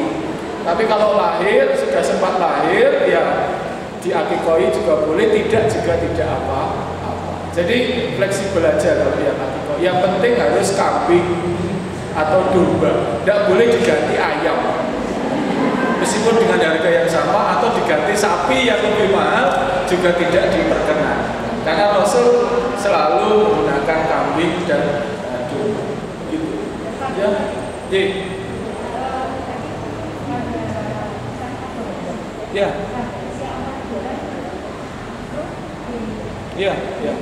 Tapi kalau lahir sudah sempat lahir ya diakikoi juga boleh, tidak juga tidak apa. Jadi fleksibel aja kalau yang akikoi. Yang penting harus kambing atau domba, tidak boleh diganti ayam. Meskipun dengan harga yang sama, atau diganti sapi yang lebih mahal juga tidak diperkenankan. Karena Rasul selalu menggunakan kambing dan domba. Gitu. Ya. Ya. Ya, ya.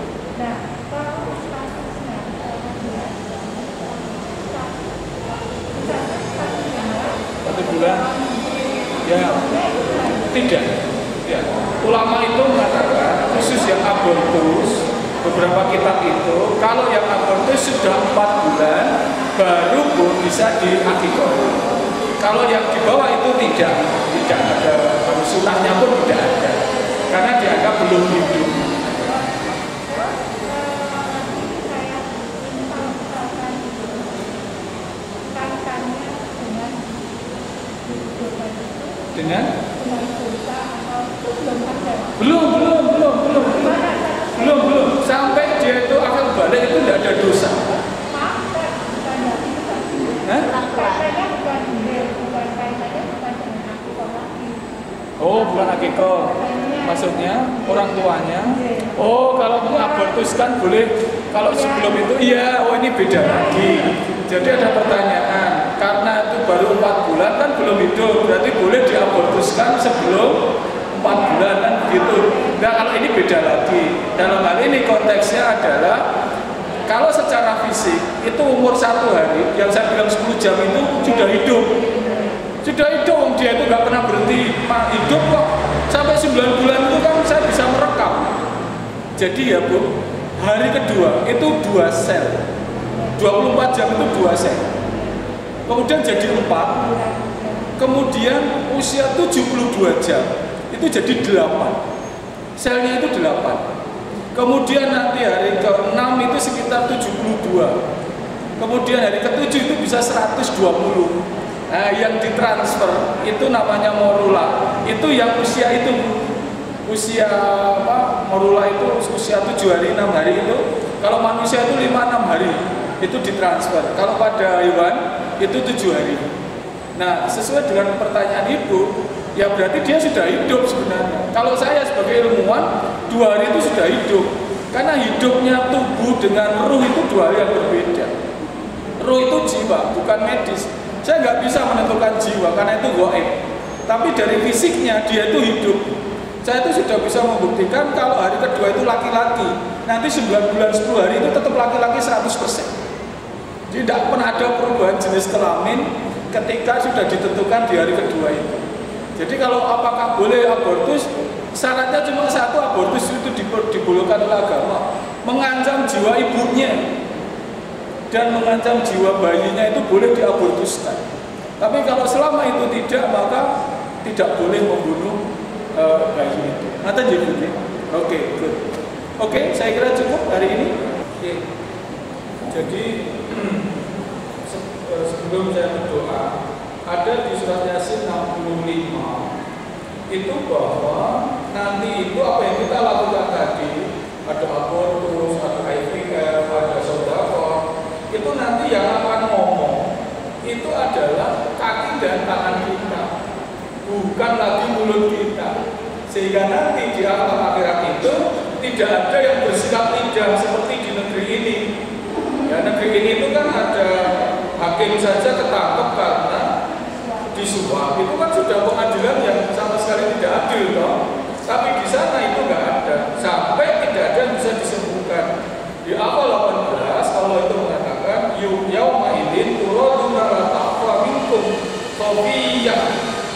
Satu bulan? Ya, tidak. Ya. Ulama itu mengatakan khusus yang abortus, beberapa kitab itu kalau yang abortus sudah 4 bulan baru bisa diakikoi. Kalau yang di bawah itu tidak ada, sunnahnya pun tidak ada, karena dianggap belum hidup. Dengan belum sampai dia itu akan balik itu tidak ada dosa. Oh, bukan akikah. Maksudnya orang tuanya. Oh, kalau mengabortuskan boleh. Kalau sebelum itu iya, oh ini beda lagi. Jadi ada pertanyaan, karena itu baru 4 bulan kan belum hidup, berarti boleh diabortuskan sebelum 4 bulan kan begitu. Nah kalau ini beda lagi. Dalam hal ini konteksnya adalah kalau secara fisik itu umur 1 hari, yang saya bilang 10 jam itu sudah hidup. Sudah hidup, dia itu nggak pernah berhenti hidup kok. Sampai 9 bulan itu kan saya bisa merekam. Jadi ya Bu, hari kedua itu 2 sel. 24 jam itu 2 sel. Kemudian jadi 4. Kemudian usia 72 jam itu jadi 8. Selnya itu 8. Kemudian nanti hari ke-6 itu sekitar 72. Kemudian hari ke-7 itu bisa 120. Nah, yang ditransfer itu namanya morula. Itu yang usia itu morula itu usia 7 hari 6 hari itu. Kalau manusia itu 5-6 hari itu ditransfer. Kalau pada hewan itu 7 hari. Nah, sesuai dengan pertanyaan Ibu, ya berarti dia sudah hidup sebenarnya. Kalau saya sebagai ilmuwan 2 hari itu sudah hidup. Karena hidupnya tubuh dengan ruh itu 2 hal yang berbeda. Ruh itu jiwa, bukan medis. Saya nggak bisa menentukan jiwa karena itu gaib. Tapi dari fisiknya dia itu hidup. Saya itu sudah bisa membuktikan kalau hari kedua itu laki-laki. Nanti 9 bulan 10 hari itu tetap laki-laki 100%. Jadi tidak pernah ada perubahan jenis kelamin ketika sudah ditentukan di hari kedua itu. Jadi kalau apakah boleh abortus, syaratnya cuma satu, abortus itu dibolehkan oleh agama, mengancam jiwa ibunya dan mengancam jiwa bayinya itu boleh diabortuskan. Tapi kalau selama itu tidak, maka tidak boleh membunuh bayi itu. Nanti jadi oke, good. Oke, saya kira cukup hari ini. Oke. Jadi sebelum saya berdoa, ada di surat Yasin 65 itu bahwa nanti itu apa yang kita lakukan tadi, ada abortus, ada IVF, ada sedekah, itu nanti yang akan ngomong itu adalah kaki dan tangan kita, bukan lagi mulut kita. Sehingga nanti di alam akhirat itu tidak ada yang bersikap lidah seperti di negeri ini. Ya, negeri ini itu kan ada hakim saja ketangkep karena disuap, itu kan sudah pengadilan yang sama sekali tidak adil toh. Tapi di sana itu nggak ada, sampai tidak ada yang bisa disembuhkan. Di awal 18 Allah itu mengatakan yauma idzin turaduna la taqwa minkum khafiyah.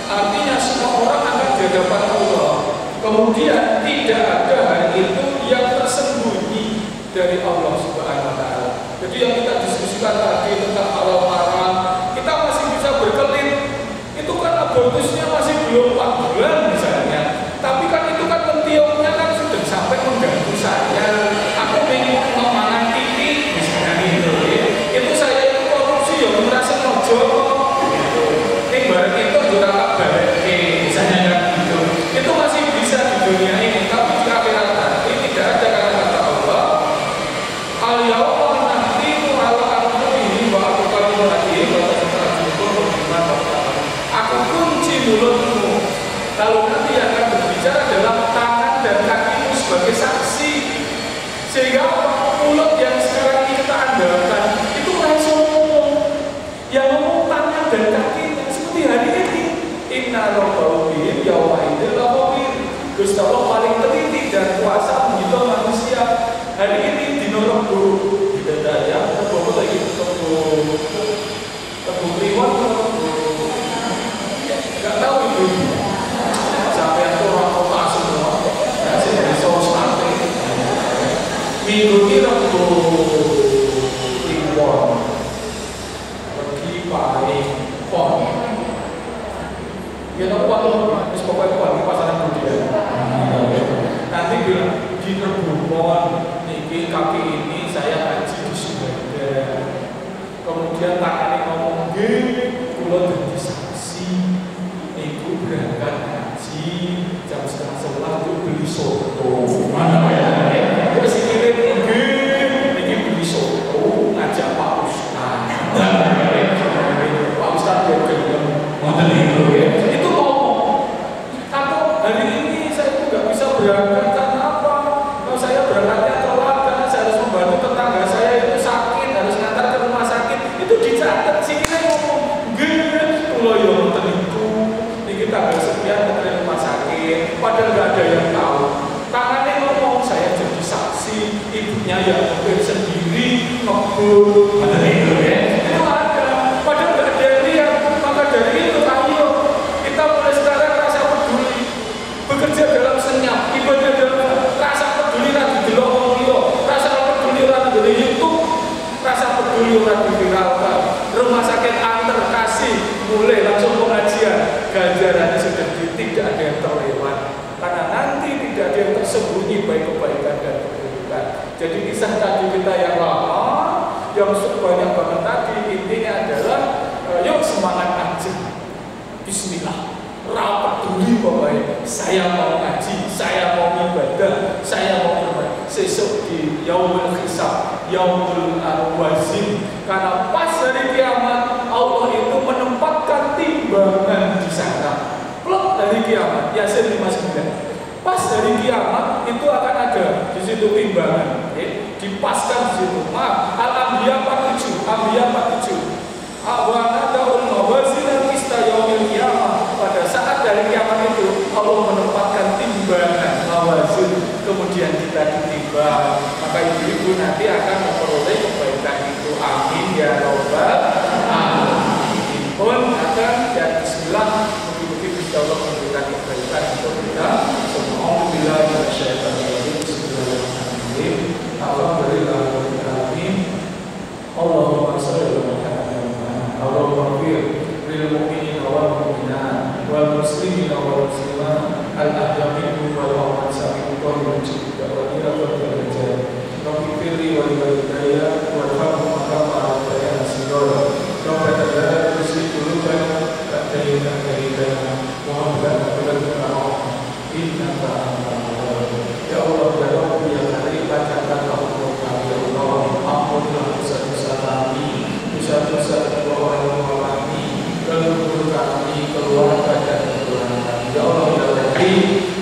Artinya semua orang akan di hadapan Allah. Kemudian tidak ada hari itu yang tersembunyi dari Allah Subhanahu wa Ta'ala. Jadi yang kita diskusikan tadi tentang halal haram, kita masih bisa berkelit. Itu kan abortusnya masih belum 4 bulan misalnya. Tapi kan itu kan mentiupnya kan sudah sampai mengganggu saya. Aku ingin memangan titik misalnya gitu ya. Itu saya itu korupsi ya merasa nojo. Barang itu juga kabar misalnya kan gitu. Itu masih bisa di dunia ini, tapi di akhirat nanti tidak ada kata-kata Allah. Al-yawma nanti ala al-mu'minin wa al-qalu hadi wa tasrajukum bima ta'lamun. Aku kunci mulutmu. Lalu nanti akan berbicara dalam tangan dan kakimu sebagai saksi. Sehingga mulut yang sekarang ini kita andalkan itu langsung ngomong. Yang ngomong tangan dan kakinya seperti hari ini. Inna rabbahu bihim yawma idzin laqabir. Gusti Allah paling teliti dan kuasa menghitung manusia. Hari ini di Rebo bidadari, Rebo lagi Rebo Kliwon, nggak tahu itu. Sampai itu orang kota semua. Saya dari saus sate. Minggu ini Rebo Kliwon, pergi paling pon. Ya tahu apa? Terus pokoknya pon di pasaran budaya. Nanti bilang di Rebupon niki kaki ini saya haji di Sumbawa. Kemudian tangannya ngomong nggih kula dadi saksi niku berangkat haji jam 10:30 itu beli soto. Mana ya? Terus kirim nggih niki beli soto ngajak Pak Ustaz. Pak Ustaz ya gelem ngoten niku ya. Itu ngomong. Aku hari ini saya itu nggak bisa berangkat. Saya berangkatnya telat karena saya harus membantu tetangga saya itu sakit, harus ngantar ke rumah sakit. Itu dicatat sih kita ngomong gede kalau yang terliku ini tanggal sekian ke rumah sakit padahal nggak ada yang tahu. Tangannya ngomong saya jadi saksi, ibunya yang mungkin sendiri ngebul ada itu ya itu ada padahal nggak ada yang lihat. Maka dari itu ayo kita mulai sekarang rasa peduli bekerja dalam senyap, ibadah dalam rasa peduli orang di delok rasa peduli orang di YouTube, rasa peduli orang diviralkan, rumah sakit antar kasih mulai langsung pengajian, ganjarannya sudah tidak ada yang terlewat karena nanti tidak ada yang tersembunyi baik kebaikan dan keburukan. Jadi kisah tadi kita yang lama yang banyak banget tadi intinya adalah yuk semangat aja, bismillah. Rapat peduli pokoknya saya mau ngaji, saya mau ibadah, saya mau berbuat sesuk di yaumul hisab, yaumul wazin. Karena pas hari kiamat Allah itu menempatkan timbangan di sana. Plot dari kiamat Yasin 59. Pas dari kiamat itu akan ada di situ timbangan, dipaskan di situ. Maaf, Al-Anbiya 47, Anbiya 47. Awana daul mawazin al-qista yaumil qiyamah. Pada saat dari kiamat itu Allah menempatkan timbangan mawazin, kemudian kita ditimbang. Maka ibu-ibu nanti akan memperoleh kebaikan itu. Amin ya rabbal alamin. Pun akan dan bismillah mungkin bisa Allah memberikan kebaikan untuk kita semua. Alhamdulillah minasyaitonir rajim. Bismillahirrahmanirrahim. Alhamdulillahirabbil Allahumma shalli ala Muhammad. Allahumma fir lil mu'minina wal mu'minat wal muslimina wal muslimat al ahyamin wal amwat samin wa yujib wa ila fadlil rabbi firli wa walidayya warhamhuma kama rabbayani shighara rabbana la tuzigh qulubana ba'da idh hadaytana wa hab lana min ladunka rahmah innaka antal wahhab. Ya Allah ya Rabbi ya Karim, bacakan Allah kami ya Allah, ampunilah dosa-dosa kami, dosa-dosa kedua orang tua kami, leluhur kami, keluarga dan keturunan kami. Ya Allah ya Rabbi,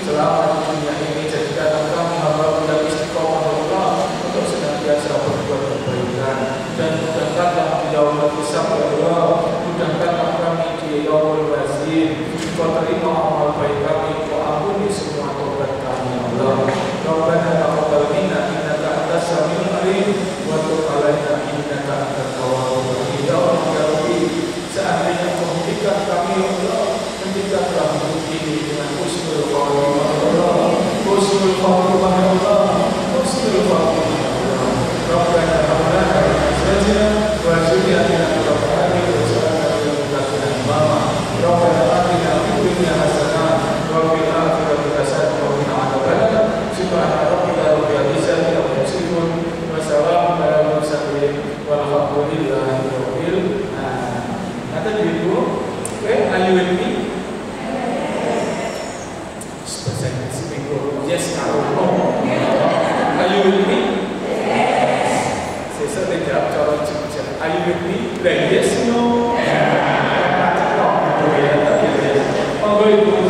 selama di dunia ini jadikan kami hamba yang istiqomah Allah untuk senantiasa berbuat kebaikan dan mudahkanlah di yaumul hisab ya Allah, mudahkanlah kami di yaumul wazin. Kau terima amal baik kami, kau ampuni semua tobat kami ya Allah. Rabbana taqabbal minna innaka antas samiul alim wa tub 'alaina innaka antat tawwabur rahim. Ya Allah ya Rabbi, seandainya kau hentikan kami ya Allah, hentikanlah hidup ini dengan husnul khatimah ya Allah, husnul khatimah ya Allah, husnul khatimah ya Allah. Rabbana atina fid dunya hasanah wa fil akhirati hasanah wa qina adzabannar. Subhana rabbika rabbil izzati amma yasifun wa salamun alal mursalin walhamdulillahi rabbil alamin. Kata Ibu, are you with me? Yes, no. Are you with me? Saya sering jawab cara jujur. Are you with me? Yes, no. Macam no. Oh ya, tapi monggo Ibu.